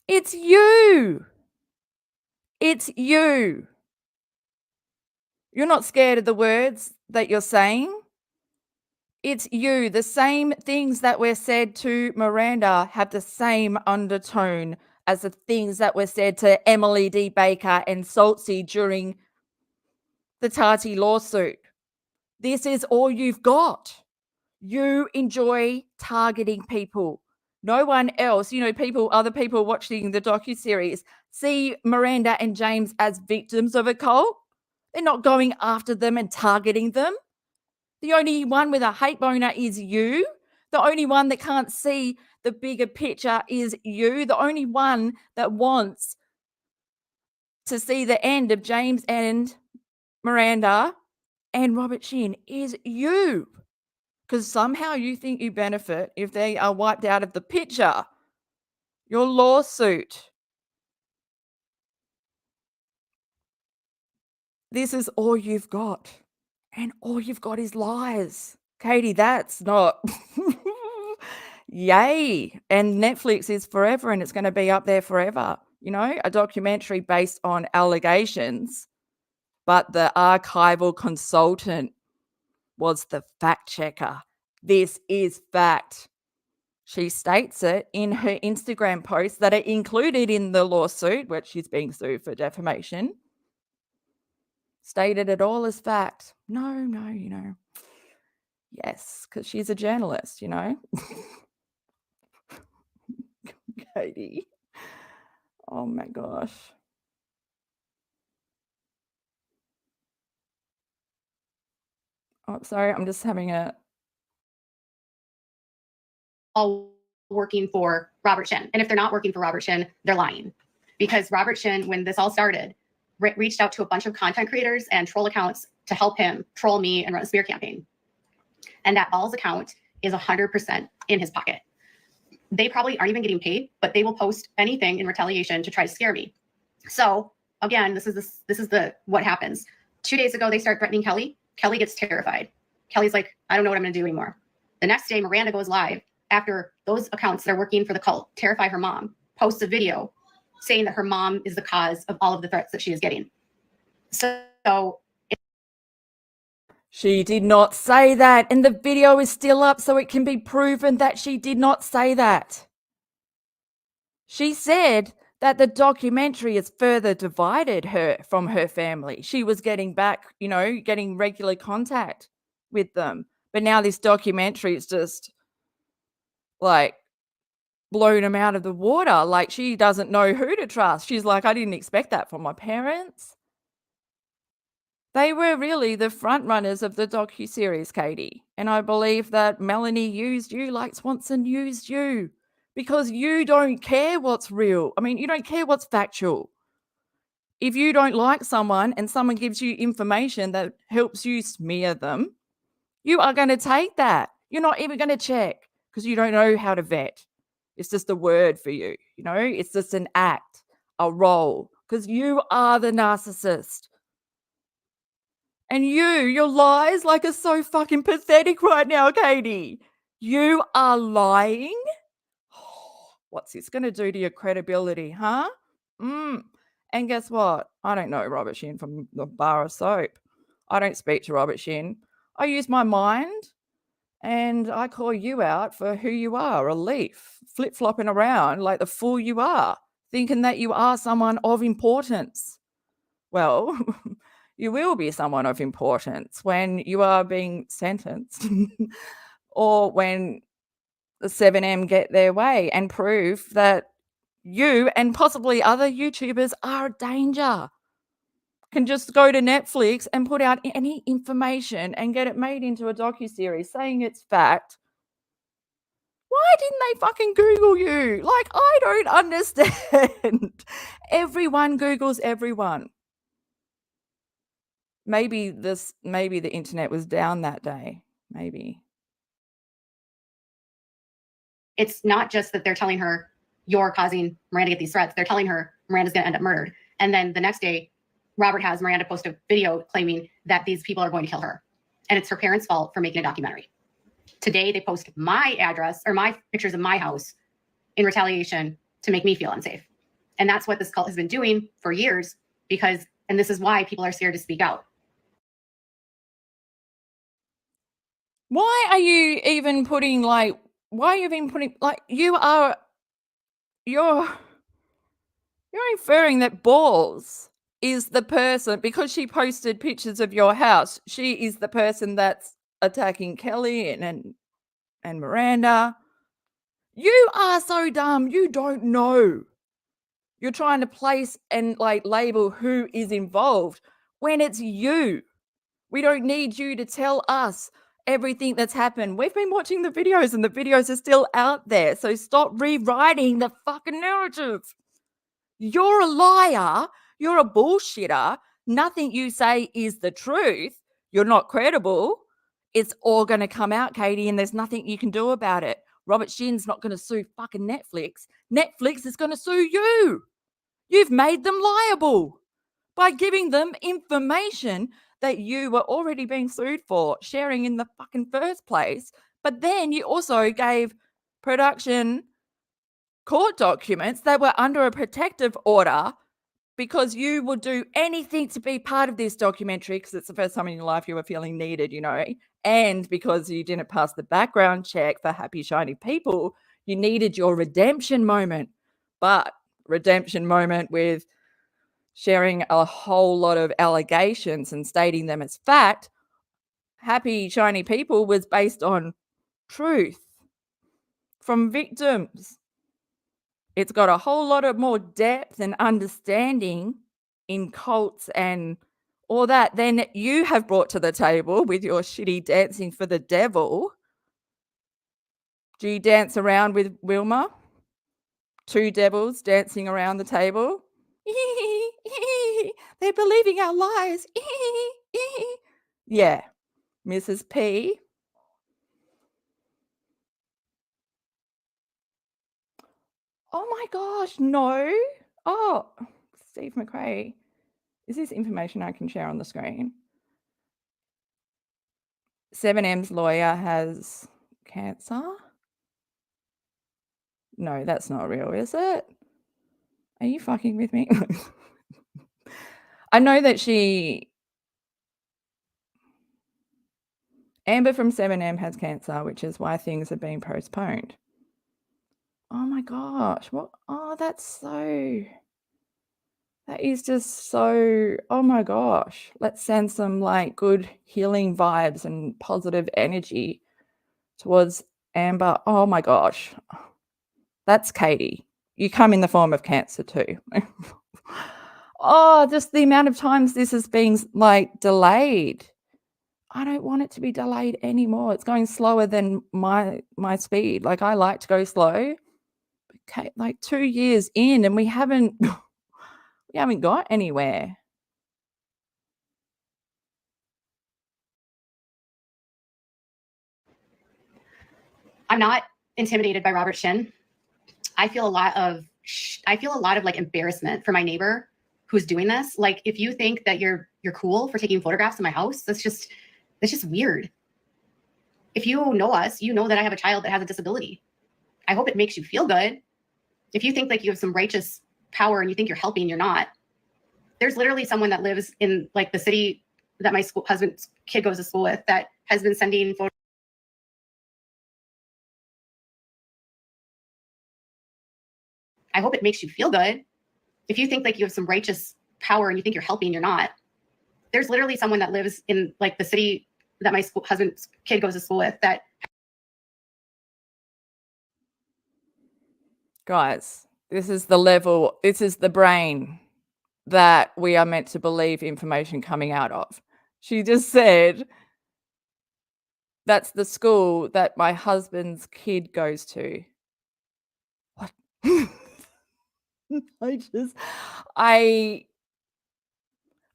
It's you. It's you. You're not scared of the words that you're saying. It's you. The same things that were said to Miranda have the same undertone as the things that were said to Emily D. Baker and Saltsy during the Tati lawsuit. This is all you've got. You enjoy targeting people. No one else, other people watching the docuseries see Miranda and James as victims of a cult. They're not going after them and targeting them. The only one with a hate boner is you. The only one that can't see the bigger picture is you. The only one that wants to see the end of James and Miranda and Robert Shinn is you. Because somehow you think you benefit if they are wiped out of the picture. Your lawsuit. This is all you've got. And all you've got is lies. Katie, that's not... Yay. And Netflix is forever and it's going to be up there forever. A documentary based on allegations. But the archival consultant was the fact checker. This is fact. She states it in her Instagram posts that are included in the lawsuit, which she's being sued for defamation. Stated it all as fact. No, yes, because she's a journalist, Katie. Oh my gosh. Oh, sorry, I'm just having a... all working for Robert Shinn. And if they're not working for Robert Shinn, they're lying. Because Robert Shinn, when this all started, reached out to a bunch of content creators and troll accounts to help him troll me and run a smear campaign. And that BALLZ account is 100% in his pocket. They probably aren't even getting paid, but they will post anything in retaliation to try to scare me. So again, this is what happens. 2 days ago, they start threatening KYLIE. KYLIE gets terrified. KYLIE's like, I don't know what I'm going to do anymore. The next day, Miranda goes live after those accounts that are working for the cult terrify her mom, posts a video saying that her mom is the cause of all of the threats that she is getting. So she did not say that, and the video is still up so it can be proven that she did not say that. She said that the documentary has further divided her from her family. She was getting back, getting regular contact with them. But now this documentary is just like blown them out of the water. Like she doesn't know who to trust. She's like, I didn't expect that from my parents. They were really the front runners of the docuseries, Katie. And I believe that Melanie used you like Swanson used you because you don't care what's real. I mean, you don't care what's factual. If you don't like someone and someone gives you information that helps you smear them, you are going to take that. You're not even going to check because you don't know how to vet. It's just a word for you, It's just an act, a role, because you are the narcissist. And your lies are so fucking pathetic right now, Katie. You are lying? What's this going to do to your credibility, huh? And guess what? I don't know Robert Shinn from the bar of soap. I don't speak to Robert Shinn. I use my mind and I call you out for who you are, a leaf, flip-flopping around like the fool you are, thinking that you are someone of importance. well, you will be someone of importance when you are being sentenced or when the 7M get their way and prove that you and possibly other YouTubers are a danger. Can just go to Netflix and put out any information and get it made into a docuseries saying it's fact. Why didn't they fucking Google you? Like, I don't understand. Everyone Googles everyone. Maybe the internet was down that day. Maybe. It's not just that they're telling her you're causing Miranda to get these threats. They're telling her Miranda's going to end up murdered. And then the next day, Robert has Miranda post a video claiming that these people are going to kill her. And it's her parents' fault for making a documentary. Today, they post my address or my pictures of my house in retaliation to make me feel unsafe. And that's what this cult has been doing for years because, and this is why people are scared to speak out. Why are you even putting like, you're inferring that BALLZ is the person, because she posted pictures of your house, she is the person that's attacking KYLIE and Miranda. You are so dumb. You don't know. You're trying to place and like label who is involved when it's you. We don't need you to tell us everything that's happened. We've been watching the videos and the videos are still out there. So stop rewriting the fucking narrative. You're a liar. You're a bullshitter. Nothing you say is the truth. You're not credible. It's all going to come out, Katie, and there's nothing you can do about it. Robert Shinn's not going to sue fucking Netflix. Netflix is going to sue you. You've made them liable by giving them information that you were already being sued for sharing in the fucking first place. But then you also gave production court documents that were under a protective order because you would do anything to be part of this documentary because it's the first time in your life you were feeling needed, and because you didn't pass the background check for Happy Shiny People, you needed your redemption moment. But redemption moment with sharing a whole lot of allegations and stating them as fact, Happy Shiny People was based on truth from victims. It's got a whole lot of more depth and understanding in cults and all that than you have brought to the table with your shitty dancing for the devil. Do you dance around with Wilma? Two devils dancing around the table? They're believing our lies. Yeah, Mrs. P. Oh my gosh, no. Oh, Steve McRae. Is this information I can share on the screen? 7M's lawyer has cancer? No, that's not real, is it? Are you fucking with me? I know that Amber from 7M has cancer, which is why things are being postponed. Oh my gosh. What? Oh, that is just so, oh my gosh. Let's send some like good healing vibes and positive energy towards Amber. Oh my gosh. That's Katie. You come in the form of cancer too. Oh, just the amount of times this is being like delayed. I don't want it to be delayed anymore. It's going slower than my speed. Like I like to go slow. Okay, like 2 years in and we haven't got anywhere. I'm not intimidated by Robert Shinn. I feel a lot of like embarrassment for my neighbor who's doing this. Like if you think that you're cool for taking photographs of my house, that's just weird. If you know us, you know that I have a child that has a disability. I hope it makes you feel good. If you think like you have some righteous power and you think you're helping, you're not. There's literally someone that lives in like the city that my husband's kid goes to school with that has been sending photos. I hope it makes you feel good. If you think like you have some righteous power and you think you're helping, you're not. There's literally someone that lives in like the city that my husband's kid goes to school with that. Guys, this is the level, this is the brain that we are meant to believe information coming out of. She just said, that's the school that my husband's kid goes to. What?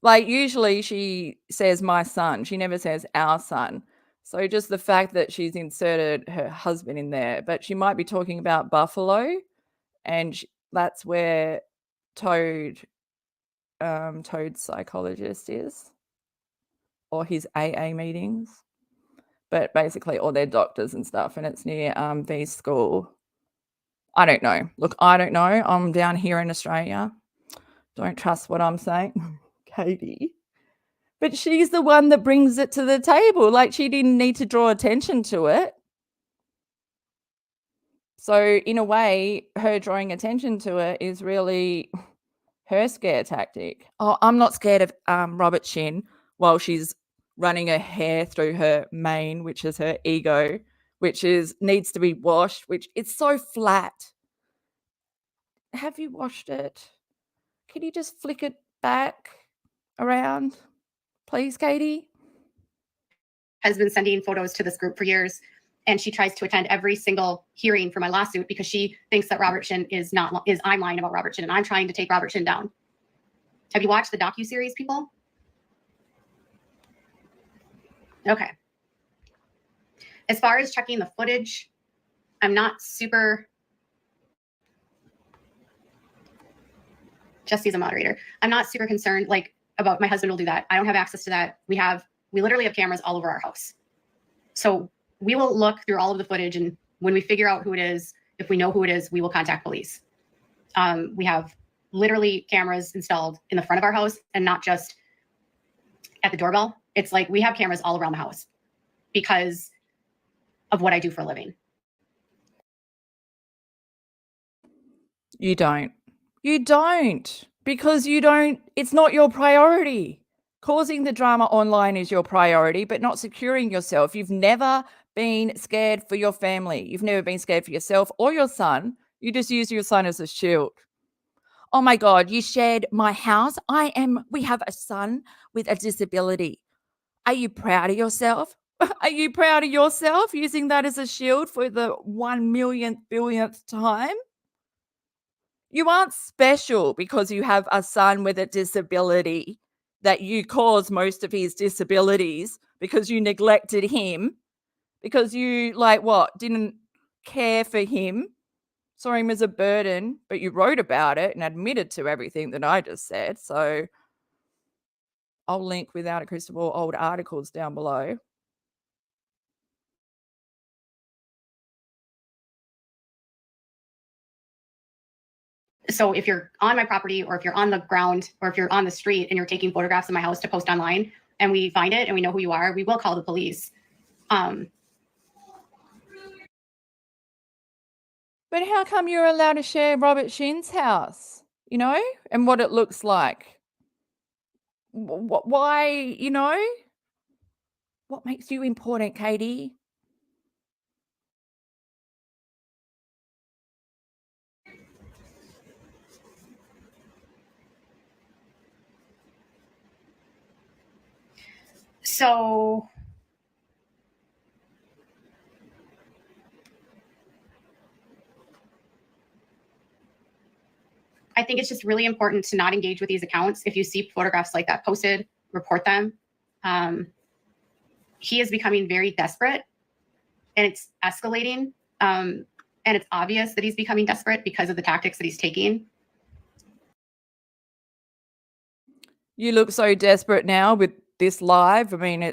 Like, usually she says my son. She never says our son. So just the fact that she's inserted her husband in there, but she might be talking about Buffalo, and that's where Toad's psychologist is, or his AA meetings. But basically all their doctors and stuff, and it's near V's school. I don't know. Look, I don't know. I'm down here in Australia. Don't trust what I'm saying. Katie. But she's the one that brings it to the table. Like, she didn't need to draw attention to it. So in a way, her drawing attention to it is really her scare tactic. Oh, I'm not scared of Robert Shin while she's running her hair through her mane, which is her ego, which needs to be washed, which it's so flat. Have you washed it? Can you just flick it back around, please, Katie? Has been sending photos to this group for years, and she tries to attend every single hearing for my lawsuit because she thinks that Robert Shin I'm lying about Robert Shin, and I'm trying to take Robert Shin down. Have you watched the DOCUSERIES, people? Okay. As far as checking the footage, I'm not super. Jesse's a moderator. I'm not super concerned like about my husband will do that. I don't have access to that. We literally have cameras all over our house. So we will look through all of the footage, and when we figure out who it is, if we know who it is, we will contact police. We have literally cameras installed in the front of our house and not just at the doorbell. It's like we have cameras all around the house because of what I do for a living. You don't. You don't. Because you don't, it's not your priority. Causing the drama online is your priority, but not securing yourself. You've never been scared for your family. You've never been scared for yourself or your son. You just use your son as a shield. Oh my God, you shared my house. We have a son with a disability. Are you proud of yourself? Are you proud of yourself using that as a shield for the 1 billionth time? You aren't special because you have a son with a disability, that you caused most of his disabilities because you neglected him, because you didn't care for him, saw him as a burden, but you wrote about it and admitted to everything that I just said. So I'll link without a crystal ball old articles down below. So if you're on my property, or if you're on the ground, or if you're on the street and you're taking photographs of my house to post online and we find it and we know who you are, we will call the police. But how come you're allowed to share Robert Shin's house, and what it looks like? Why, what makes you important, Katie? So I think it's just really important to not engage with these accounts. If you see photographs like that posted, report them. He is becoming very desperate, and it's escalating. And it's obvious that he's becoming desperate because of the tactics that he's taking. You look so desperate now with this live. I mean,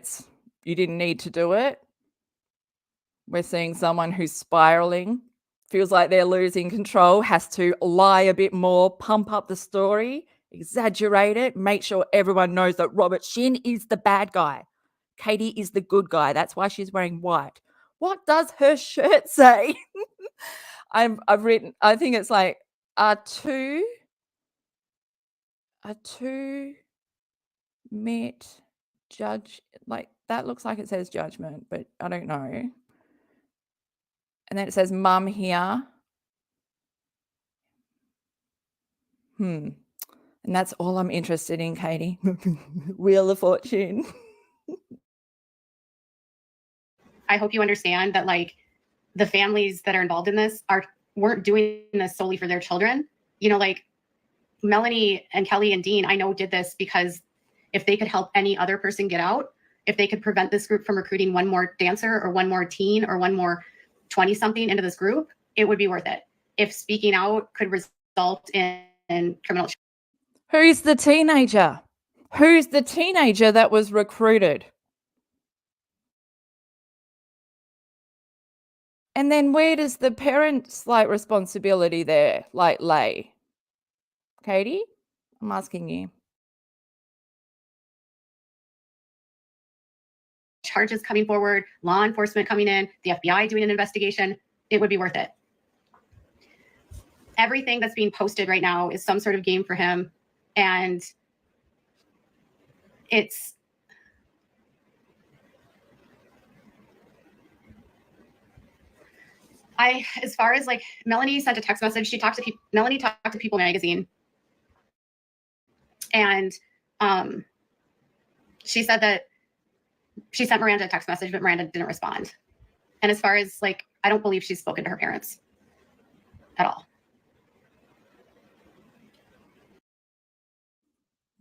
you didn't need to do it. We're seeing someone who's spiraling, feels like they're losing control, has to lie a bit more, pump up the story, exaggerate it, make sure everyone knows that Robert Shin is the bad guy. Katie is the good guy. That's why she's wearing white. What does her shirt say? I've written, I think it's like R2. a two-met judge, like that looks like it says judgment, but I don't know. And then it says mum here. And that's all I'm interested in, Katie. Wheel of Fortune. I hope you understand that like the families that are involved in this weren't doing this solely for their children. You know, like Melanie and Kelly and Dean, I know did this because if they could help any other person get out, if they could prevent this group from recruiting one more dancer or one more teen or one more 20-something into this group, it would be worth it. If speaking out could result in criminal. Who's the teenager? Who's the teenager that was recruited? And then where does the parents' like responsibility there like lay? Katie, I'm asking you. Charges coming forward, law enforcement coming in, the FBI doing an investigation, it would be worth it. Everything that's being posted right now is some sort of game for him. And it's as far as like Melanie sent a text message, Melanie talked to People Magazine. And she said that she sent Miranda a text message, but Miranda didn't respond. And as far as like, I don't believe she's spoken to her parents at all.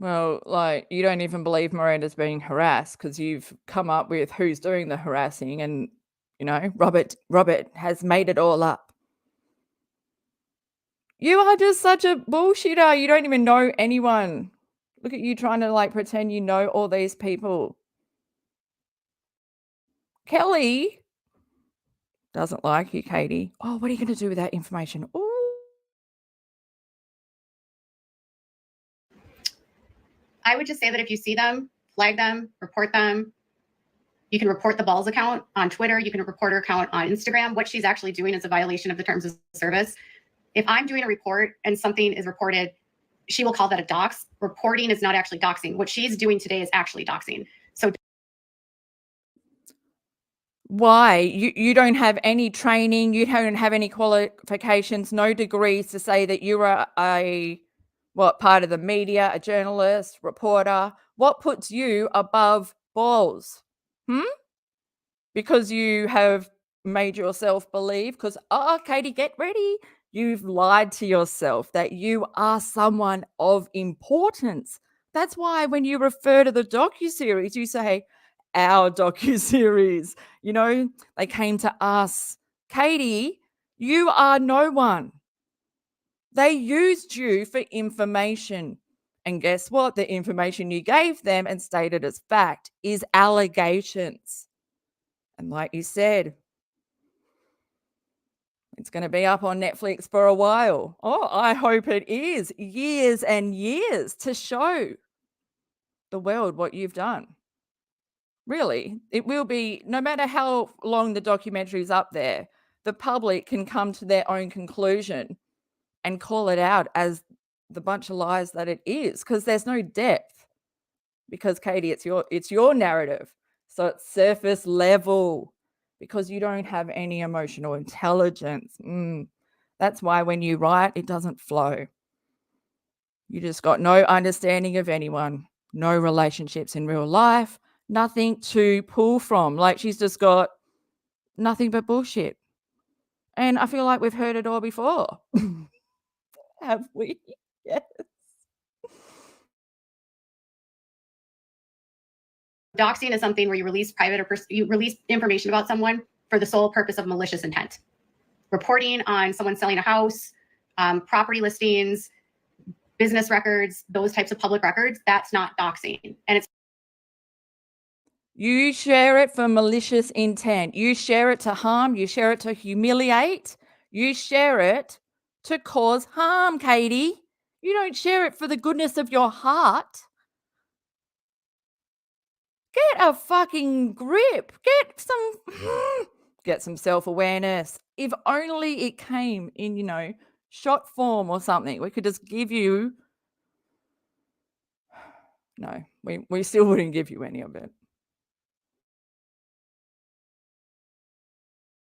Well, like you don't even believe Miranda's being harassed because you've come up with who's doing the harassing, and you know Robert has made it all up. You are just such a bullshitter. You don't even know anyone. Look at you trying to like pretend you know all these people. Kelly doesn't like you, Katie. Oh, what are you going to do with that information? Ooh. I would just say that if you see them, flag them, report them. You can report the BALLZ account on Twitter. You can report her account on Instagram. What she's actually doing is a violation of the terms of service. If I'm doing a report and something is reported, she will call that a dox. Reporting is not actually doxing. What she's doing today is actually doxing. So why? You don't have any training, you don't have any qualifications, no degrees to say that you are part of the media, a journalist, reporter. What puts you above BALLZ? Because you have made yourself believe, because, Katie, get ready. You've lied to yourself that you are someone of importance. That's why when you refer to the docuseries, you say, our docuseries. You know, they came to us. Katie, you are no one. They used you for information. And guess what? The information you gave them and stated as fact is allegations. And like you said, it's going to be up on Netflix for a while. Oh, I hope it is. Years and years to show the world what you've done. Really, it will be, no matter how long the documentary is up there, the public can come to their own conclusion and call it out as the bunch of lies that it is, because there's no depth. Because, Katie, it's your narrative. So it's surface level because you don't have any emotional intelligence. That's why when you write, it doesn't flow. You just got no understanding of anyone, no relationships in real life, nothing to pull from. Like she's just got nothing but bullshit. And I feel like we've heard it all before. Have we? Yes. doxing is something where you release you release information about someone for the sole purpose of malicious intent. Reporting on someone selling a house, property listings, business records, those types of public records, that's not doxing. And it's you share it for malicious intent. You share it to harm. You share it to humiliate. You share it to cause harm, Katie. You don't share it for the goodness of your heart. Get a fucking grip. Get some self-awareness. If only it came in, shot form or something. We could just give you No, we still wouldn't give you any of it.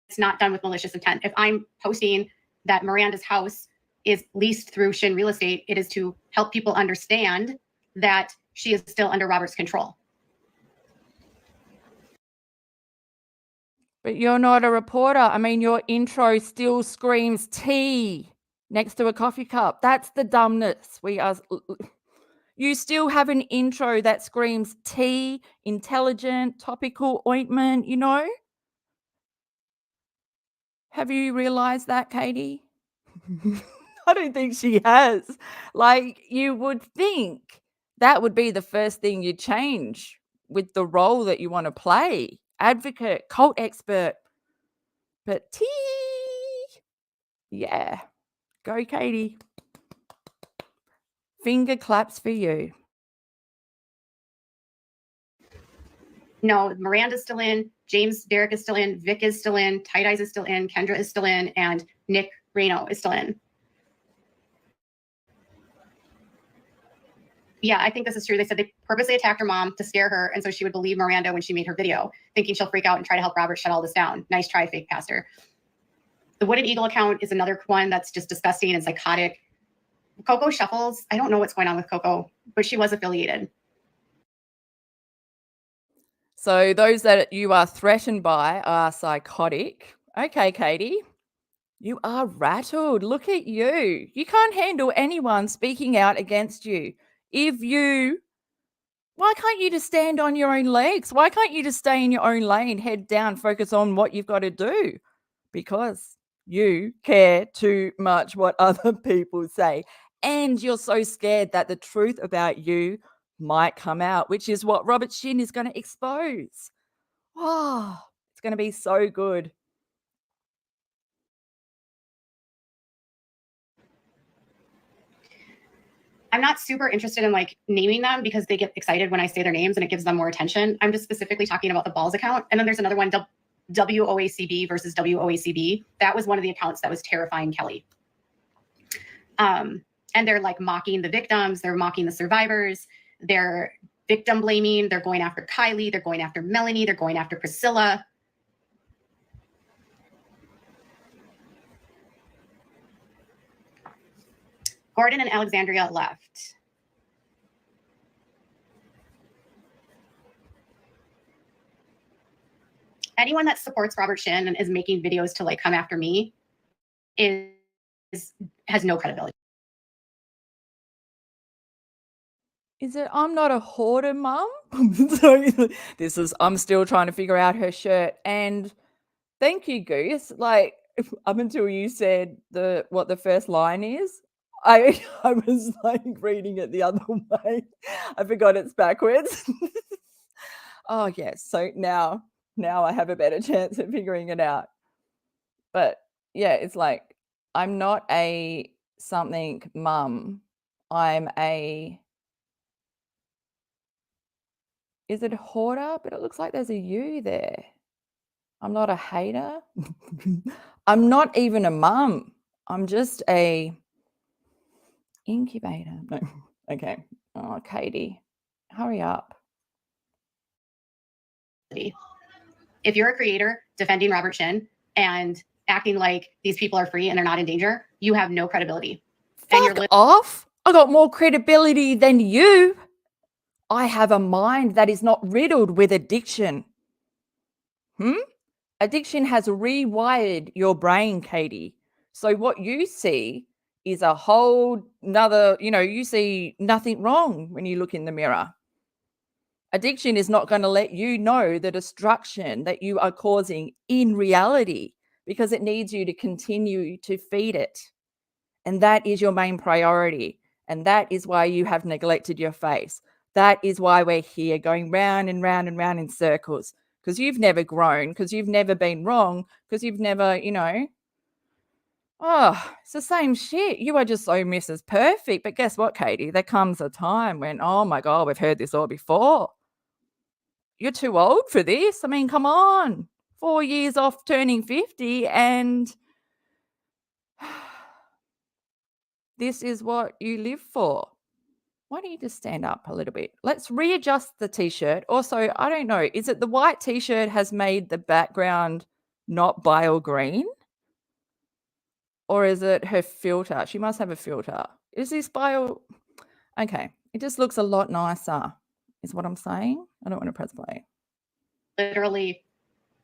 It's not done with malicious intent. If I'm posting that Miranda's house is leased through Shin Real Estate, it is to help people understand that she is still under Robert's control. But you're not a reporter. I mean, your intro still screams tea next to a coffee cup. That's the dumbness. You still have an intro that screams tea, intelligent, topical ointment, you know? Have you realized that, Katie? I don't think she has. Like, you would think that would be the first thing you'd change with the role that you want to play. Advocate, cult expert. But tea. Yeah. Go, Katie. Finger claps for you. No, Miranda's still in, James Derrick is still in, Vic is still in, Tight Eyes is still in, Kendra is still in, and Nick Reno is still in. Yeah, I think this is true. They said they purposely attacked her mom to scare her, and so she would believe Miranda when she made her video, thinking she'll freak out and try to help Robert shut all this down. Nice try, fake pastor. The Wooden Eagle account is another one that's just disgusting and psychotic. Coco Shuffles, I don't know what's going on with Coco, but she was affiliated. So those that you are threatened by are psychotic. Okay, Katie. You are rattled. Look at you. You can't handle anyone speaking out against you. Why can't you just stand on your own legs? Why can't you just stay in your own lane, head down, focus on what you've got to do? Because you care too much what other people say. And you're so scared that the truth about you might come out, which is what Robert Shin is going to expose. Oh, it's going to be so good. I'm not super interested in like naming them because they get excited when I say their names and it gives them more attention. I'm just specifically talking about the BALLZ account. And then there's another one, WOACB versus WOACB. That was one of the accounts that was terrifying Kelly. And they're like mocking the victims. They're mocking the survivors. They're victim blaming. They're going after KYLIE. They're going after Melanie. They're going after Priscilla. Gordon and Alexandria left. Anyone that supports Robert Shin and is making videos to like come after me has no credibility. Is it I'm not a hoarder, mum? So I'm still trying to figure out her shirt. And thank you, Goose. Like up until you said what the first line is, I was like reading it the other way. I forgot it's backwards. Oh yes. So now I have a better chance at figuring it out. But yeah, it's like I'm not a something mum. I'm a Is it hoarder? But it looks like there's a U there. I'm not a hater. I'm not even a mum. I'm just a incubator. No. Okay. Oh, Katie, hurry up. If you're a creator defending Robert Shin and acting like these people are free and they're not in danger, you have no credibility. Fuck off. I got more credibility than you. I have a mind that is not riddled with addiction. Addiction has rewired your brain, Katie. So what you see is a whole nother, you see nothing wrong when you look in the mirror. Addiction is not going to let you know the destruction that you are causing in reality because it needs you to continue to feed it. And that is your main priority. And that is why you have neglected your face. That is why we're here going round and round and round in circles. Because you've never grown, because you've never been wrong, because you've never, it's the same shit. You are just so Mrs. Perfect. But guess what, Katie? There comes a time when, oh my God, we've heard this all before. You're too old for this. I mean, come on. 4 years off turning 50 and this is what you live for. Why don't you just stand up a little bit? Let's readjust the t-shirt. Also, I don't know, is it the white t-shirt has made the background not bile green? Or is it her filter? She must have a filter. Is this bile? Okay, it just looks a lot nicer, is what I'm saying. I don't want to press play. Literally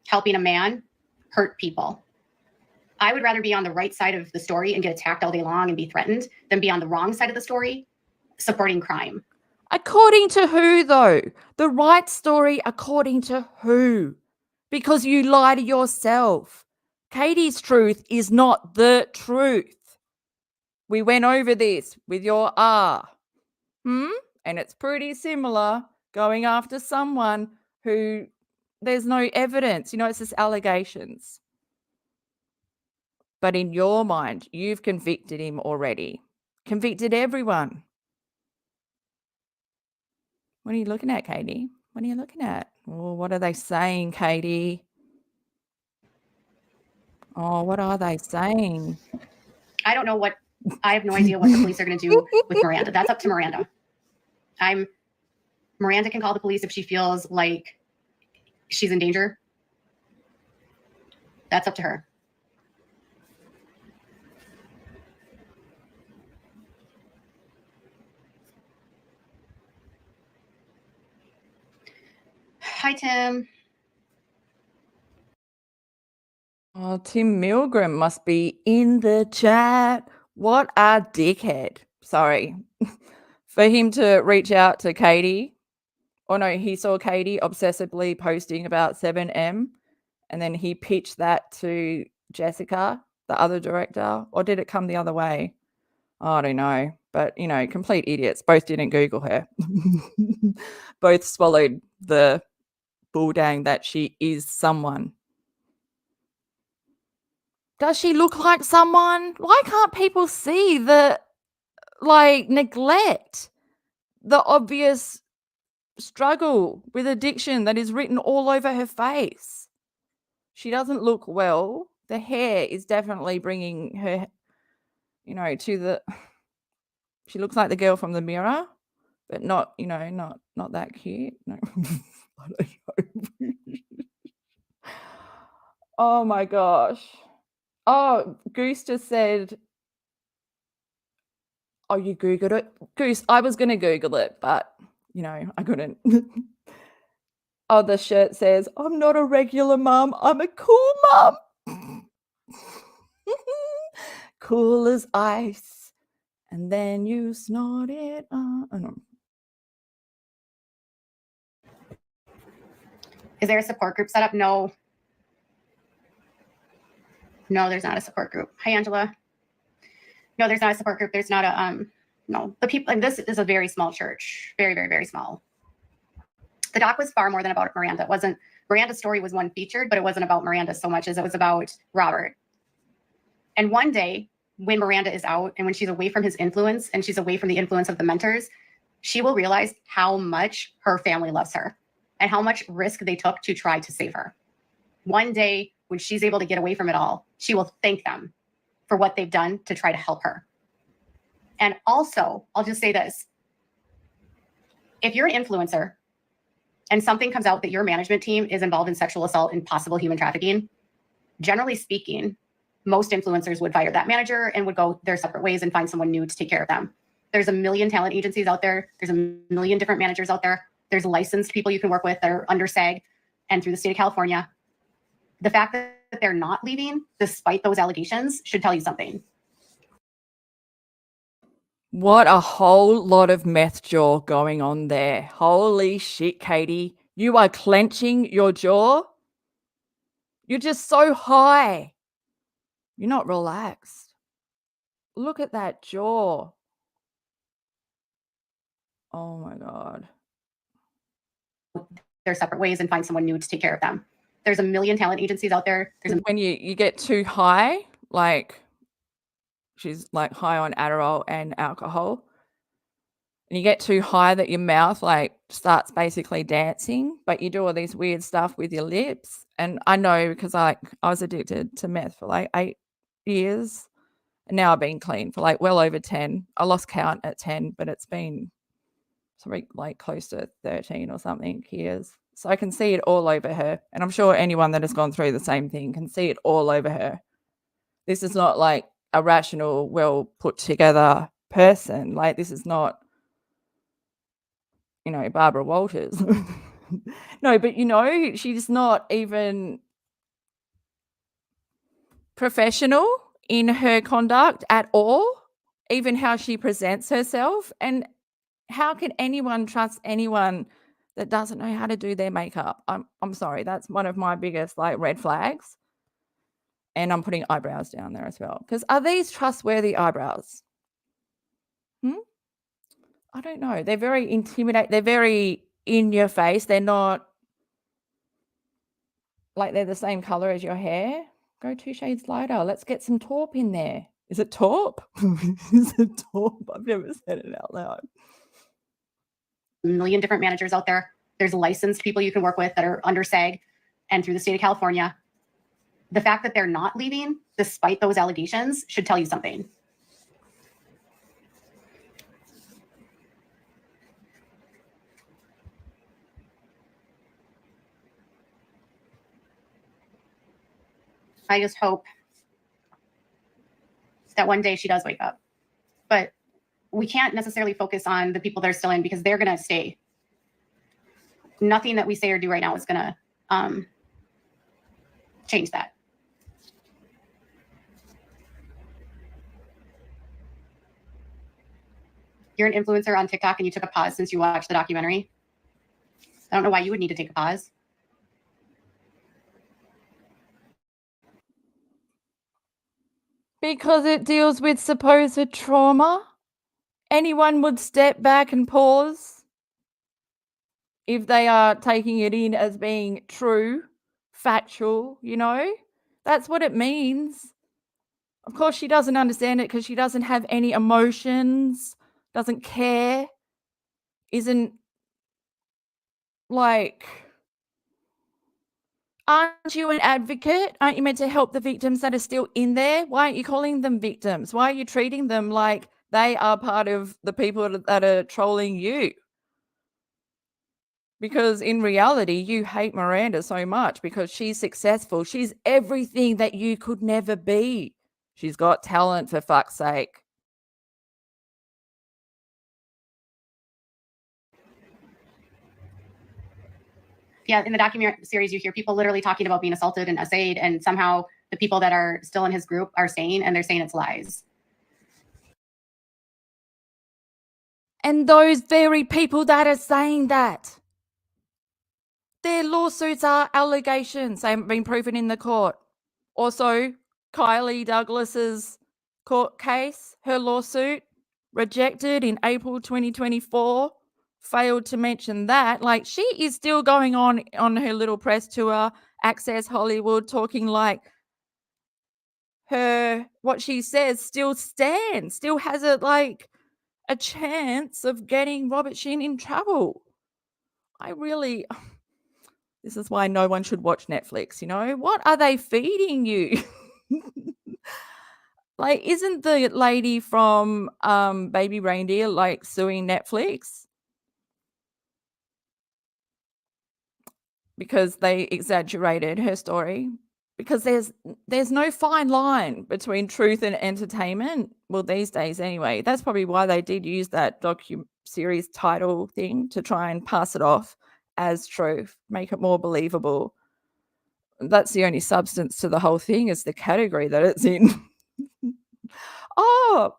helping a man hurt people. I would rather be on the right side of the story and get attacked all day long and be threatened than be on the wrong side of the story supporting crime. According to who, though? The right story according to who? Because you lie to yourself. Katie's truth is not the truth. We went over this with your R. And it's pretty similar going after someone who there's no evidence. You know, it's just allegations. But in your mind, you've convicted him already. Convicted everyone. What are you looking at, Katie? What are you looking at? Oh, what are they saying, Katie? Oh, what are they saying? I don't know what, I have no idea what the police are going to do with Miranda. That's up to Miranda. Miranda can call the police if she feels like she's in danger. That's up to her. Hi, Tim. Oh, Tim Milgram must be in the chat. What a dickhead. Sorry. For him to reach out to Katie. Oh, no, he saw Katie obsessively posting about 7M. And then he pitched that to Jessica, the other director. Or did it come the other way? Oh, I don't know. But, you know, complete idiots. Both didn't Google her. Both swallowed the bulldang that she is someone. Does she look like someone? Why can't people see the, neglect? The obvious struggle with addiction that is written all over her face. She doesn't look well. The hair is definitely bringing her, to the... She looks like the girl from The Mirror, but not, not that cute. No. I don't know. Oh, my gosh. Oh, Goose just said... Oh, you Googled it? Goose, I was going to Google it, but, I couldn't. Oh, the shirt says, I'm not a regular mum, I'm a cool mum. Cool as ice. And then you snort it. Oh, no. Is there a support group set up? No. No, there's not a support group. Hi, Angela. No, there's not a support group. There's not a, no. The people, and this is a very small church. Very, very, very small. The doc was far more than about Miranda. It wasn't, Miranda's story was one featured, but it wasn't about Miranda so much as it was about Robert. And one day, when Miranda is out and when she's away from his influence and she's away from the influence of the mentors, she will realize how much her family loves her and how much risk they took to try to save her. One day, when she's able to get away from it all, she will thank them for what they've done to try to help her. And also, I'll just say this. If you're an influencer and something comes out that your management team is involved in sexual assault and possible human trafficking, generally speaking, most influencers would fire that manager and would go their separate ways and find someone new to take care of them. There's a million talent agencies out there. There's a million different managers out there. There's licensed people you can work with that are under SAG and through the state of California. The fact that they're not leaving despite those allegations should tell you something. What a whole lot of meth jaw going on there. Holy shit, Katie. You are clenching your jaw. You're just so high. You're not relaxed. Look at that jaw. Oh my God. Their separate ways and find someone new to take care of them. There's a million talent agencies out there. When you get too high, like she's like high on Adderall and alcohol, and you get too high that your mouth like starts basically dancing, but you do all these weird stuff with your lips. And I know because I was addicted to meth for like 8 years, and now I've been clean for like well over 10. I lost count at 10, but it's been something like close to 13 or something years. So I can see it all over her. And I'm sure anyone that has gone through the same thing can see it all over her. This is not like a rational, well put together person. Like, this is not, you know, Barbara Walters. No, but, you know, she's not even professional in her conduct at all, even how she presents herself. And how can anyone trust anyone that doesn't know how to do their makeup? I'm sorry, that's one of my biggest like red flags. And I'm putting eyebrows down there as well, because are these trustworthy eyebrows? I don't know. They're very intimidating. They're very in your face. They're not like they're the same color as your hair. Go 2 shades lighter. Let's get some taupe in there. Is it taupe? Is it taupe? I've never said it out loud. A million different managers out there. There's licensed people you can work with that are under SAG and through the state of California. The fact that they're not leaving despite those allegations should tell you something. I just hope that one day she does wake up. But we can't necessarily focus on the people that are still in, because they're going to stay. Nothing that we say or do right now is going to change that. You're an influencer on TikTok and you took a pause since you watched the documentary. I don't know why you would need to take a pause. Because it deals with supposed trauma. Anyone would step back and pause if they are taking it in as being true, factual, you know? That's what it means. Of course, she doesn't understand it because she doesn't have any emotions, doesn't care, isn't like... Aren't you an advocate? Aren't you meant to help the victims that are still in there? Why aren't you calling them victims? Why are you treating them like they are part of the people that are trolling you? Because in reality, you hate Miranda so much because she's successful. She's everything that you could never be. She's got talent, for fuck's sake. Yeah, in the documentary series, you hear people literally talking about being assaulted and essayed, and somehow the people that are still in his group are saying, and they're saying it's lies. And those very people that are saying that, their lawsuits are allegations. They haven't been proven in the court. Also, KYLIE Douglas's court case, her lawsuit, rejected in April 2024. Failed to mention that. Like, she is still going on her little press tour, Access Hollywood, talking like what she says still stands, still has a chance of getting Robert Shinn in trouble. This is why no one should watch Netflix, you know? What are they feeding you? Like, isn't the lady from Baby Reindeer like suing Netflix? Because they exaggerated her story. Because there's no fine line between truth and entertainment. Well, these days anyway. That's probably why they did use that docu-series title thing to try and pass it off as truth, make it more believable. That's the only substance to the whole thing, is the category that it's in. Oh,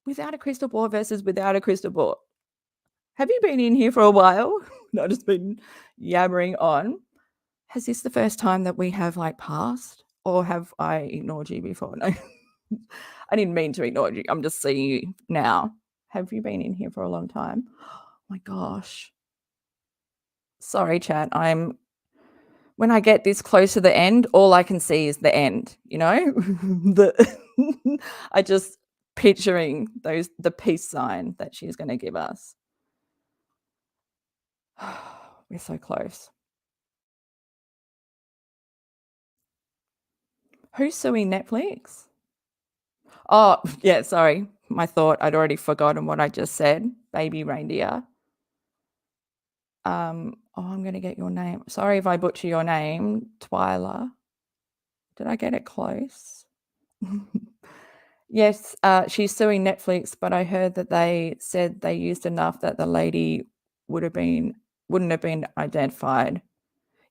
without a crystal ball versus without a crystal ball. Have you been in here for a while? Not just been yammering on. Has this the first time that we have passed, or have I ignored you before? No, I didn't mean to ignore you. I'm just seeing you now. Have you been in here for a long time? Oh my gosh. Sorry, chat. When I get this close to the end, all I can see is the end, you know? I just picturing the peace sign that she's going to give us. We're so close. Who's suing Netflix? Oh, yeah, sorry. My thought, I'd already forgotten what I just said. Baby Reindeer. I'm going to get your name. Sorry if I butcher your name, Twyla. Did I get it close? Yes, she's suing Netflix, but I heard that they said they used enough that the lady wouldn't have been identified.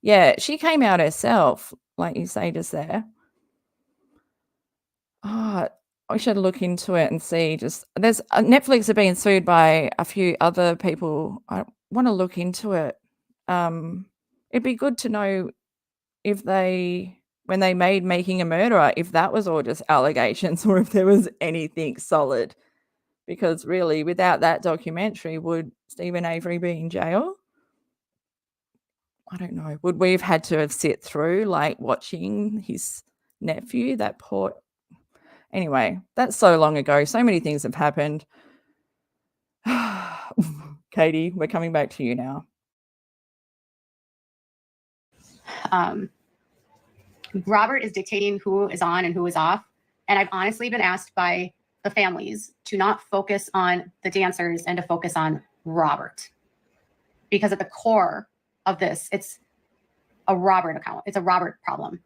Yeah, she came out herself, like you say just there. I should look into it and see. Just there's Netflix are being sued by a few other people. I want to look into it. It'd be good to know if when they made Making a Murderer, if that was all just allegations or if there was anything solid. Because really, without that documentary, would Stephen Avery be in jail? I don't know. Would we have had to have sit through like watching his nephew, that poor... Anyway, that's so long ago. So many things have happened. Katie, we're coming back to you now. Robert is dictating who is on and who is off. And I've honestly been asked by the families to not focus on the dancers and to focus on Robert. Because at the core of this, it's a Robert account. It's a Robert problem.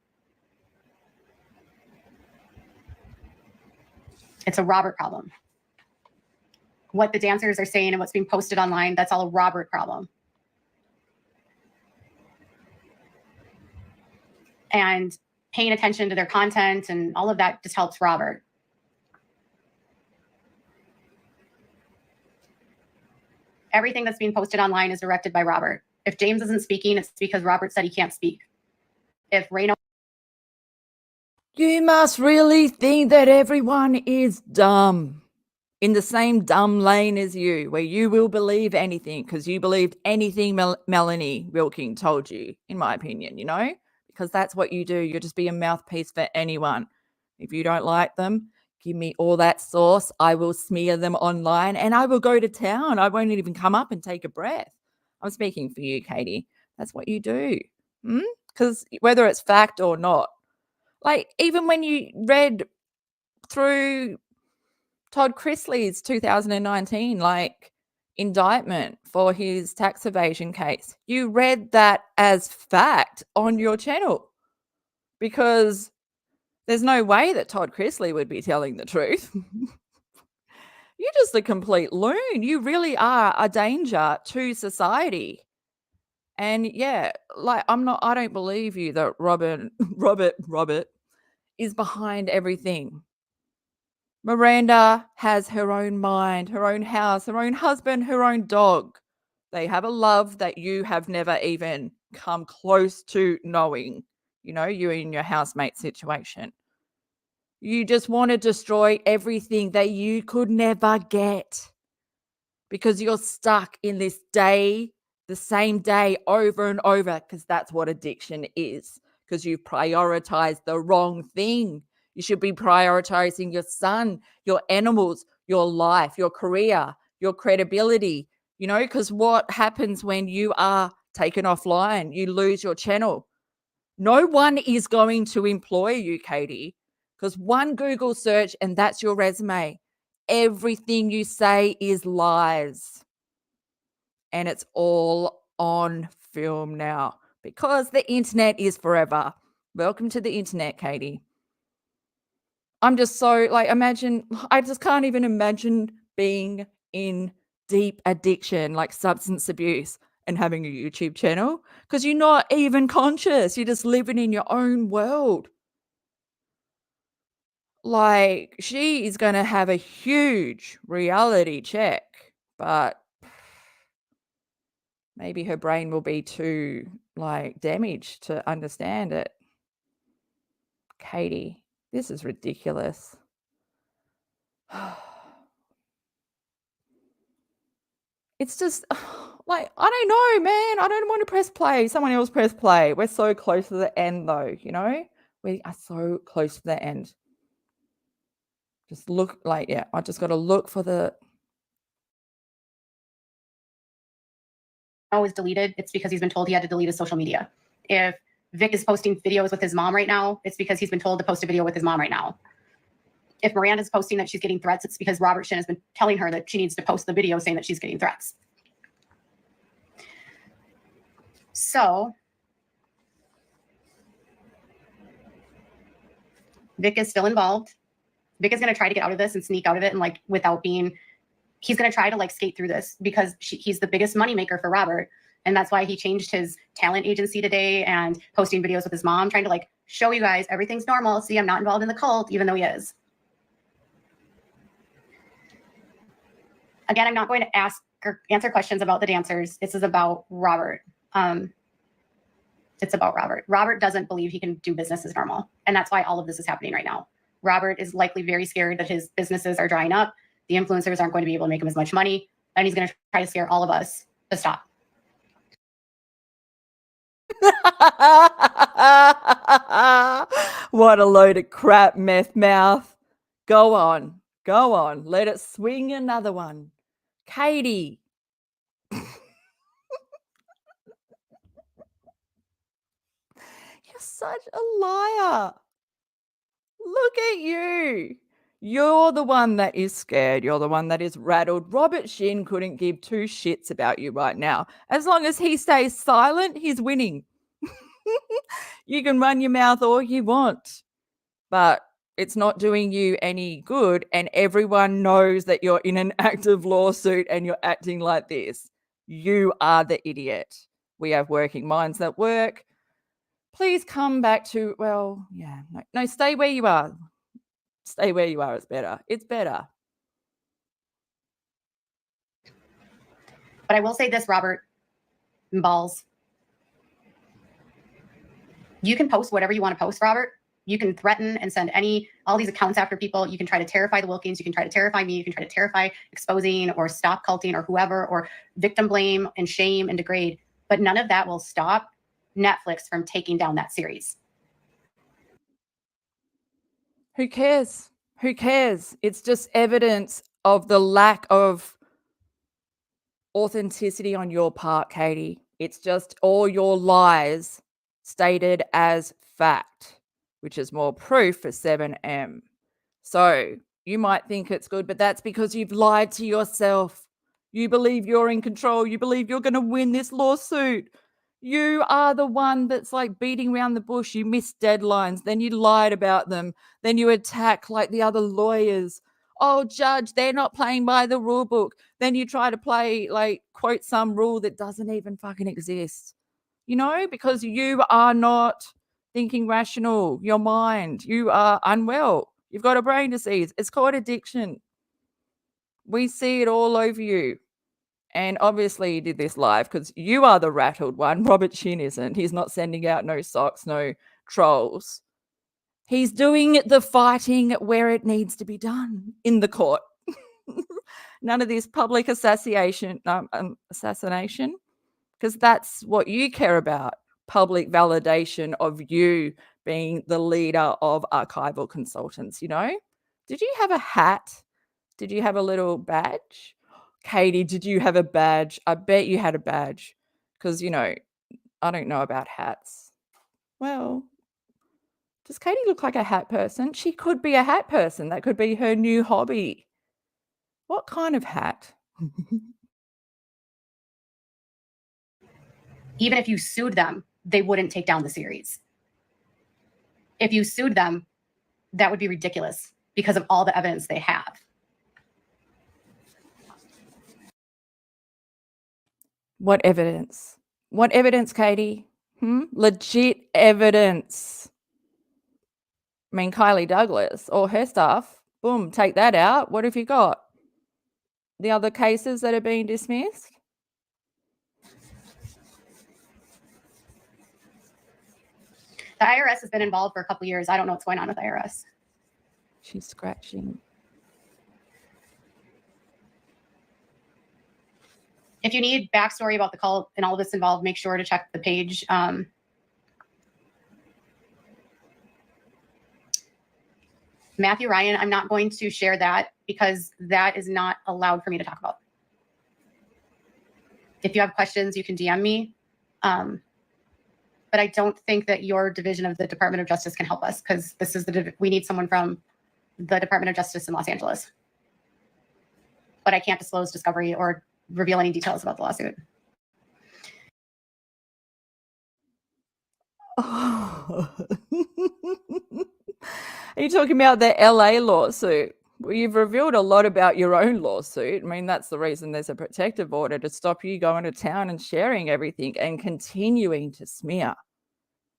It's a Robert problem. What the dancers are saying and what's being posted online, that's all a Robert problem. And paying attention to their content and all of that just helps Robert. Everything that's being posted online is directed by Robert. If James isn't speaking, it's because Robert said he can't speak. If Reno... You must really think that everyone is dumb, in the same dumb lane as you, where you will believe anything because you believed anything Melanie Wilking told you, in my opinion, you know, because that's what you do. You'll just be a mouthpiece for anyone. If you don't like them, give me all that sauce. I will smear them online and I will go to town. I won't even come up and take a breath. I'm speaking for you, Katie. That's what you do. Because whether it's fact or not, like even when you read through Todd Chrisley's 2019 indictment for his tax evasion case, you read that as fact on your channel because there's no way that Todd Chrisley would be telling the truth. You're just a complete loon. You really are a danger to society. And yeah, I don't believe you that Robert is behind everything. Miranda has her own mind, her own house, her own husband, her own dog. They have a love that you have never even come close to knowing, you know, you in your housemate situation. You just want to destroy everything that you could never get because you're stuck in this day, the same day over and over, because that's what addiction is, because you've prioritized the wrong thing. You should be prioritizing your son, your animals, your life, your career, your credibility, you know, because what happens when you are taken offline? You lose your channel. No one is going to employ you, Katie, because one Google search and that's your resume. Everything you say is lies. And it's all on film now because the internet is forever. Welcome to the internet, Katie. I'm just so I just can't even imagine being in deep addiction, like substance abuse, and having a YouTube channel because you're not even conscious. You're just living in your own world. Like, she is going to have a huge reality check, but maybe her brain will be too damaged to understand it. Katie, this is ridiculous. It's just I don't know, man. I don't want to press play. Someone else press play. We're so close to the end though, you know? We are so close to the end. Just look I just got to look for the... is deleted, it's because he's been told he had to delete his social media. If Vic is posting videos with his mom right now, it's because he's been told to post a video with his mom right now. If Miranda's posting that she's getting threats, it's because Robert Shinn has been telling her that she needs to post the video saying that she's getting threats. So Vic is still involved. Vic is going to try to get out of this and sneak out of it, and like without being, he's going to try to like skate through this because he's the biggest moneymaker for Robert. And that's why he changed his talent agency today and posting videos with his mom, trying to like show you guys everything's normal. See, I'm not involved in the cult, even though he is. Again, I'm not going to ask or answer questions about the dancers. This is about Robert. It's about Robert. Robert doesn't believe he can do business as normal. And that's why all of this is happening right now. Robert is likely very scared that his businesses are drying up. The influencers aren't going to be able to make him as much money. And he's going to try to scare all of us to stop. What a load of crap, meth mouth. Go on. Go on. Let it swing another one. Katie. You're such a liar. Look at you. You're the one that is scared. You're the one that is rattled. Robert Shin couldn't give two shits about you right now. As long as he stays silent, he's winning. You can run your mouth all you want, but it's not doing you any good. And everyone knows that you're in an active lawsuit and you're acting like this. You are the idiot. We have working minds that work. Please come back to, well, yeah, no, stay where you are. Stay where you are. It's better. It's better. But I will say this, Robert and BALLZ. You can post whatever you want to post, Robert. You can threaten and send all these accounts after people. You can try to terrify the Wilkings. You can try to terrify me. You can try to terrify exposing or stop culting or whoever, or victim blame and shame and degrade. But none of that will stop Netflix from taking down that series. Who cares? Who cares? It's just evidence of the lack of authenticity on your part, Katie. It's just all your lies stated as fact, which is more proof for 7M. So you might think it's good, but that's because you've lied to yourself. You believe you're in control. You believe you're going to win this lawsuit. You are the one that's like beating around the bush. You missed deadlines. Then you lied about them. Then you attack like the other lawyers. Oh, judge, they're not playing by the rule book. Then you try to play, like, quote some rule that doesn't even fucking exist. You know, because you are not thinking rational. Your mind, you are unwell. You've got a brain disease. It's called addiction. We see it all over you. And obviously you did this live because you are the rattled one. Robert Shin isn't. He's not sending out no socks, no trolls. He's doing the fighting where it needs to be done, in the court. None of this public assassination, because that's what you care about, public validation of you being the leader of archival consultants, you know? Did you have a hat? Did you have a little badge? Katie, did you have a badge? I bet you had a badge because, you know, I don't know about hats. Well, does Katie look like a hat person? She could be a hat person. That could be her new hobby. What kind of hat? Even if you sued them, they wouldn't take down the series. If you sued them, that would be ridiculous because of all the evidence they have. What evidence? What evidence, Katie? Legit evidence. I mean, Kylie Douglas or her stuff, boom, take that out. What have you got? The other cases that are being dismissed? The IRS has been involved for a couple of years. I don't know what's going on with the IRS. She's scratching. If you need backstory about the cult and all of this involved, make sure to check the page. Matthew Ryan, I'm not going to share that because that is not allowed for me to talk about. If you have questions, you can DM me. But I don't think that your division of the Department of Justice can help us because this is we need someone from the Department of Justice in Los Angeles. But I can't disclose discovery or reveal any details about the lawsuit. Oh. Are you talking about the LA lawsuit? Well, you've revealed a lot about your own lawsuit. I mean, that's the reason there's a protective order, to stop you going to town and sharing everything and continuing to smear,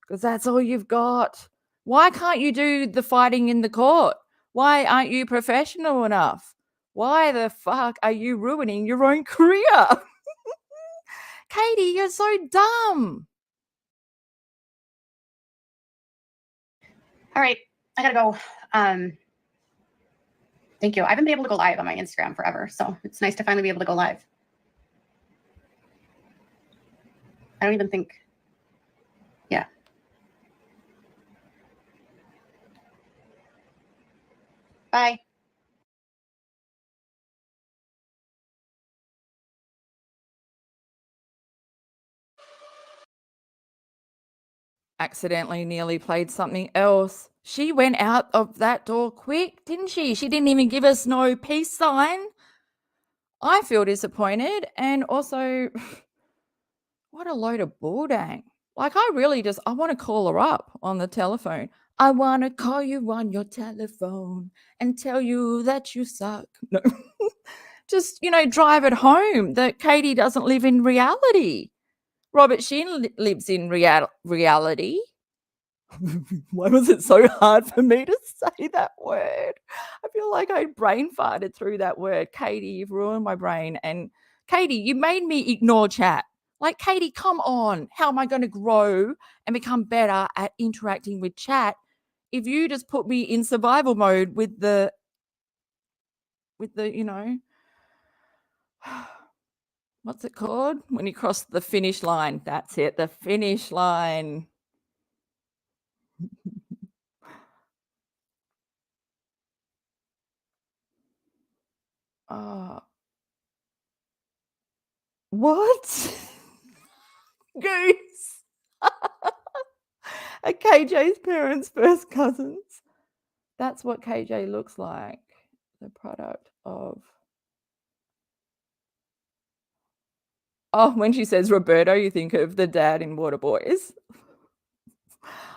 because that's all you've got. Why can't you do the fighting in the court? Why aren't you professional enough? Why the fuck are you ruining your own career? Katie, you're so dumb. All right, I gotta go. Thank you. I haven't been able to go live on my Instagram forever, so it's nice to finally be able to go live. I don't even think, yeah. Bye. Accidentally nearly played something else. She went out of that door quick, didn't she? She didn't even give us no peace sign. I feel disappointed, and also, what a load of bulldang. Like, I want to call her up on the telephone. I want to call you on your telephone and tell you that you suck. No. Just, drive it home that Katie doesn't live in reality. Robert Shin lives in reality. Why was it so hard for me to say that word? I feel like I brain farted through that word. Katie, you've ruined my brain. And Katie, you made me ignore chat. Like, Katie, come on. How am I going to grow and become better at interacting with chat if you just put me in survival mode with the what's it called? When you cross the finish line. That's it, the finish line. What? Goose. Are KJ's parents first cousins? That's what KJ looks like. The product of... Oh, when she says Roberto, you think of the dad in Waterboys.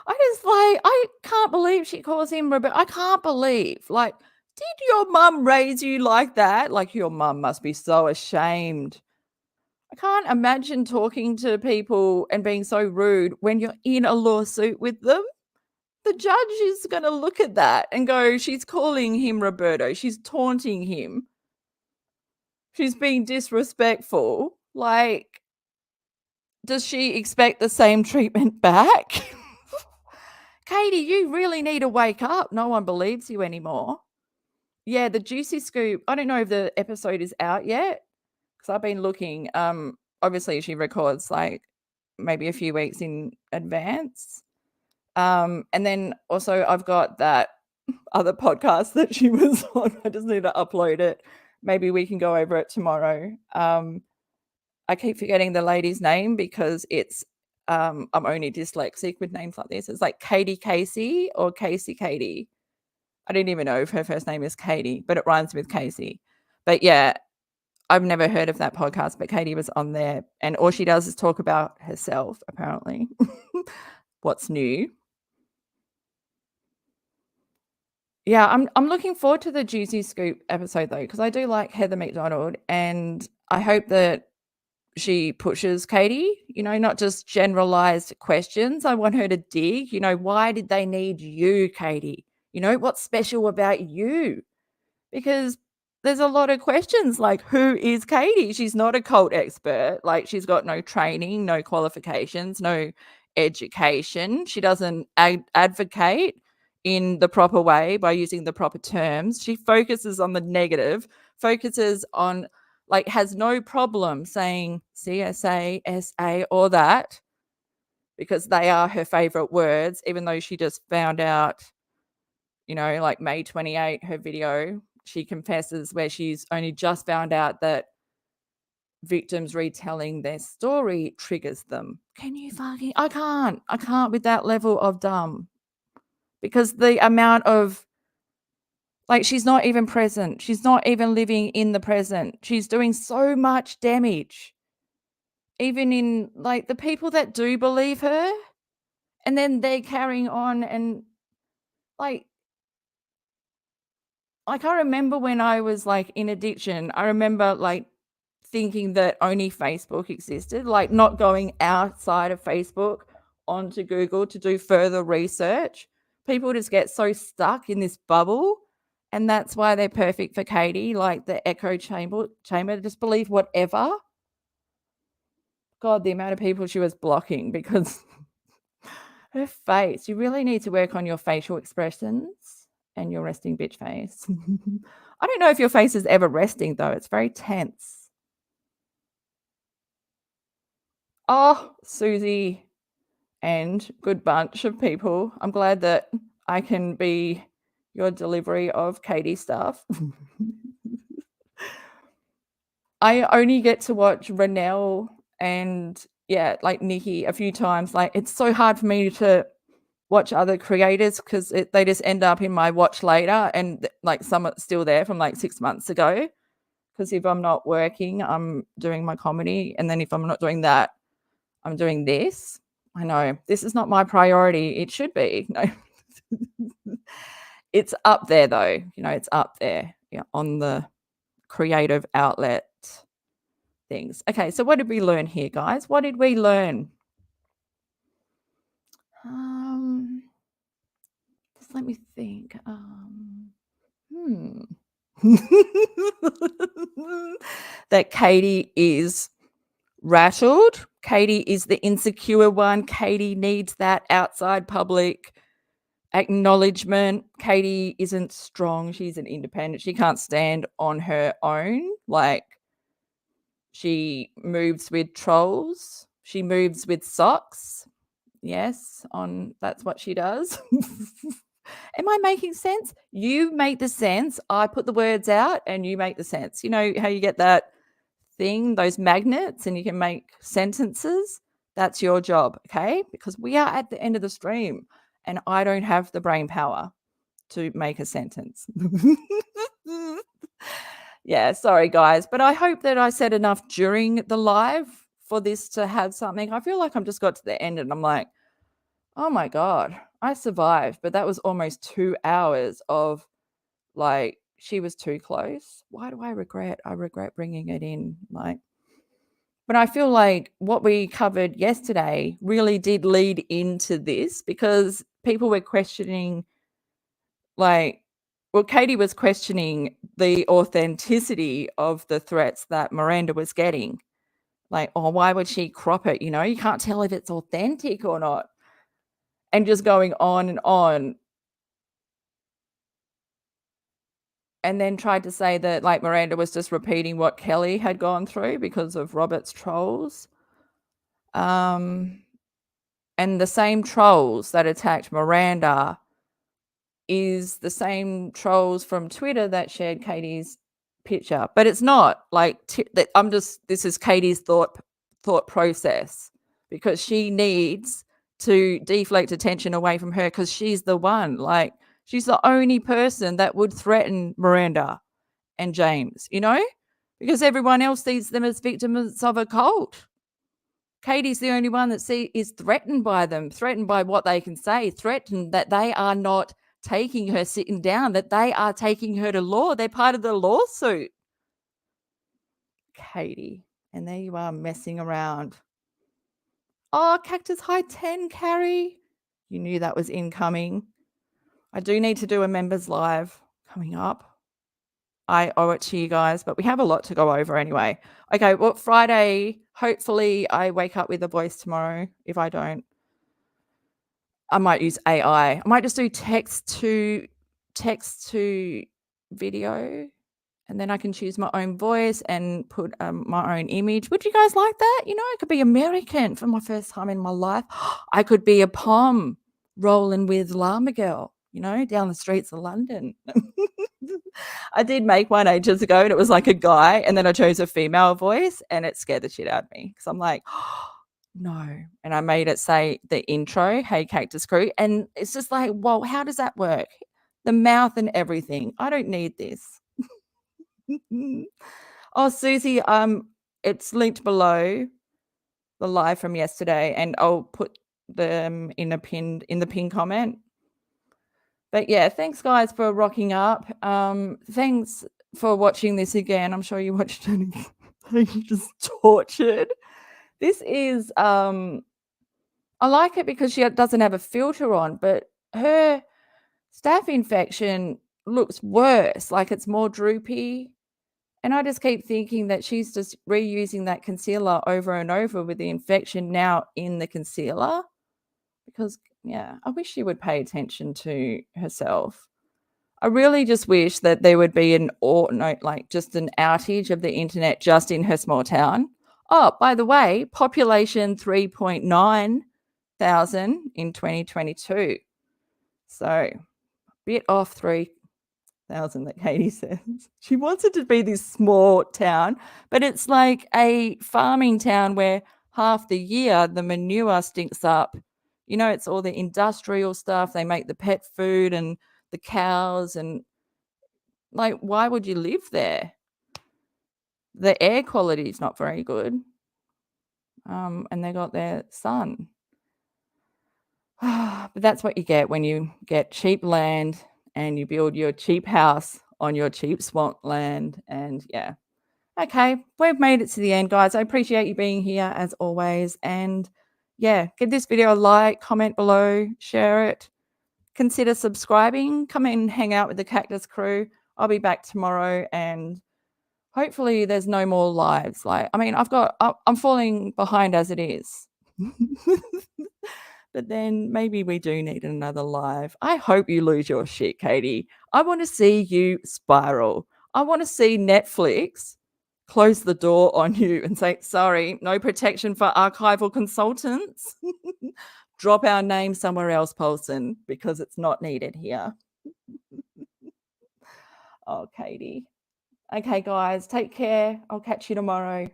I can't believe she calls him Roberto. I can't believe. Like, did your mum raise you like that? Like, your mum must be so ashamed. I can't imagine talking to people and being so rude when you're in a lawsuit with them. The judge is going to look at that and go, she's calling him Roberto. She's taunting him. She's being disrespectful. Like, does she expect the same treatment back? Katie, you really need to wake up. No one believes you anymore. Yeah, the juicy scoop. I don't know if the episode is out yet, because I've been looking. Obviously, she records like maybe a few weeks in advance. And then also I've got that other podcast that she was on. I just need to upload it. Maybe we can go over it tomorrow. I keep forgetting the lady's name because it's I'm only dyslexic with names like this. It's like Katie Casey or Casey Katie. I don't even know if her first name is Katie, but it rhymes with Casey. But yeah, I've never heard of that podcast, but Katie was on there, and all she does is talk about herself, apparently. What's new? Yeah, I'm looking forward to the Juicy Scoop episode though, because I do like Heather McDonald, and I hope that she pushes Katie, not just generalized questions. I want her to dig, why did they need you, Katie? What's special about you? Because there's a lot of questions like, who is Katie? She's not a cult expert. Like, she's got no training, no qualifications, no education. She doesn't advocate in the proper way by using the proper terms. She focuses on the negative, focuses on, like, has no problem saying CSA, SA, or that, because they are her favorite words, even though she just found out, like May 28, her video, she confesses where she's only just found out that victims retelling their story triggers them. I can't with that level of dumb, because the amount of, like, she's not even present. She's not even living in the present. She's doing so much damage. Even in, like, the people that do believe her And then they're carrying on and like I remember when I was like in addiction, I remember like thinking that only Facebook existed, like not going outside of Facebook onto Google to do further research. People just get so stuck in this bubble, and that's why they're perfect for Katie, like the echo chamber, just believe whatever. God, the amount of people she was blocking because her face, you really need to work on your facial expressions and your resting bitch face. I don't know if your face is ever resting though. It's very tense. Oh, Susie and good bunch of people. I'm glad that I can be your delivery of Katie stuff. I only get to watch Renelle and like Nikki a few times. Like it's so hard for me to watch other creators because they just end up in my watch later, and like some are still there from like 6 months ago. Because if I'm not working, I'm doing my comedy, and then if I'm not doing that, I'm doing this. I know this is not my priority. It should be. No, it's up there though. It's up there on the creative outlet things. Okay, so what did we learn here, guys? What did we learn? Just let me think. That Katie is rattled. Katie is the insecure one. Katie needs that outside public acknowledgement. Katie isn't strong. She's an independent. She can't stand on her own. Like, she moves with trolls. She moves with socks. Yes, that's what she does. Am I making sense? You make the sense. I put the words out and you make the sense. You know how you get that thing, those magnets, and you can make sentences? That's your job, okay? Because we are at the end of the stream and I don't have the brain power to make a sentence. Yeah, sorry guys, but I hope that I said enough during the live for this to have something. I feel like I'm just got to the end and I'm like, oh my God, I survived, but that was almost 2 hours of like, she was too close. Why do I regret? I regret bringing it in. Like, but I feel like what we covered yesterday really did lead into this because people were questioning, like, well, Katie was questioning the authenticity of the threats that Miranda was getting. Like, oh, why would she crop it? You can't tell if it's authentic or not. And just going on and on. And then tried to say that, like, Miranda was just repeating what Kelly had gone through because of Robert's trolls. And the same trolls that attacked Miranda is the same trolls from Twitter that shared Katie's picture. But it's not like this is Katie's thought process because she needs to deflect attention away from her because she's the one. Like, she's the only person that would threaten Miranda and James, because everyone else sees them as victims of a cult. Katie's the only one that is threatened by them, threatened by what they can say, threatened that they are not taking her sitting down, that they are taking her to law. They're part of the lawsuit. Katie, and there you are messing around. Oh, Cactus High 10, Carrie. You knew that was incoming. I do need to do a members live coming up. I owe it to you guys, but we have a lot to go over anyway. Okay, well, Friday, hopefully I wake up with a voice tomorrow. If I don't, I might use AI. I might just do text to video, and then I can choose my own voice and put my own image. Would you guys like that? I could be American for my first time in my life. I could be a pom rolling with Llama Girl, down the streets of London. I did make one ages ago and it was like a guy, and then I chose a female voice and it scared the shit out of me because I'm like, oh, no. And I made it say the intro, hey Cactus Crew, and it's just like, whoa, how does that work? The mouth and everything. I don't need this. Oh, Susie, it's linked below the live from yesterday, and I'll put them in the pin comment. But yeah, thanks guys for rocking up. Thanks for watching this again. I'm sure you watched it. You're just tortured. This is I like it because she doesn't have a filter on, but her staph infection looks worse, like it's more droopy. And I just keep thinking that she's just reusing that concealer over and over with the infection now in the concealer. Because, yeah, I wish she would pay attention to herself. I really just wish that there would be just an outage of the internet just in her small town. Oh, by the way, population 3.9 thousand in 2022. So, bit off 3,000 that Katie says. She wants it to be this small town, but it's like a farming town where half the year the manure stinks up. You know, it's all the industrial stuff. They make the pet food and the cows, and like, why would you live there? The air quality is not very good. And they got their sun. But that's what you get when you get cheap land and you build your cheap house on your cheap swamp land. And yeah. Okay, we've made it to the end, guys. I appreciate you being here as always. And yeah, give this video a like, comment below, share it. Consider subscribing. Come and hang out with the Cactus crew. I'll be back tomorrow, and hopefully there's no more lives. I'm falling behind as it is. But then maybe we do need another live. I hope you lose your shit, Katie. I want to see you spiral. I want to see Netflix close the door on you and say, sorry, no protection for archival consultants. Drop our name somewhere else, Paulson, because it's not needed here. Oh, Katie. Okay, guys, take care. I'll catch you tomorrow.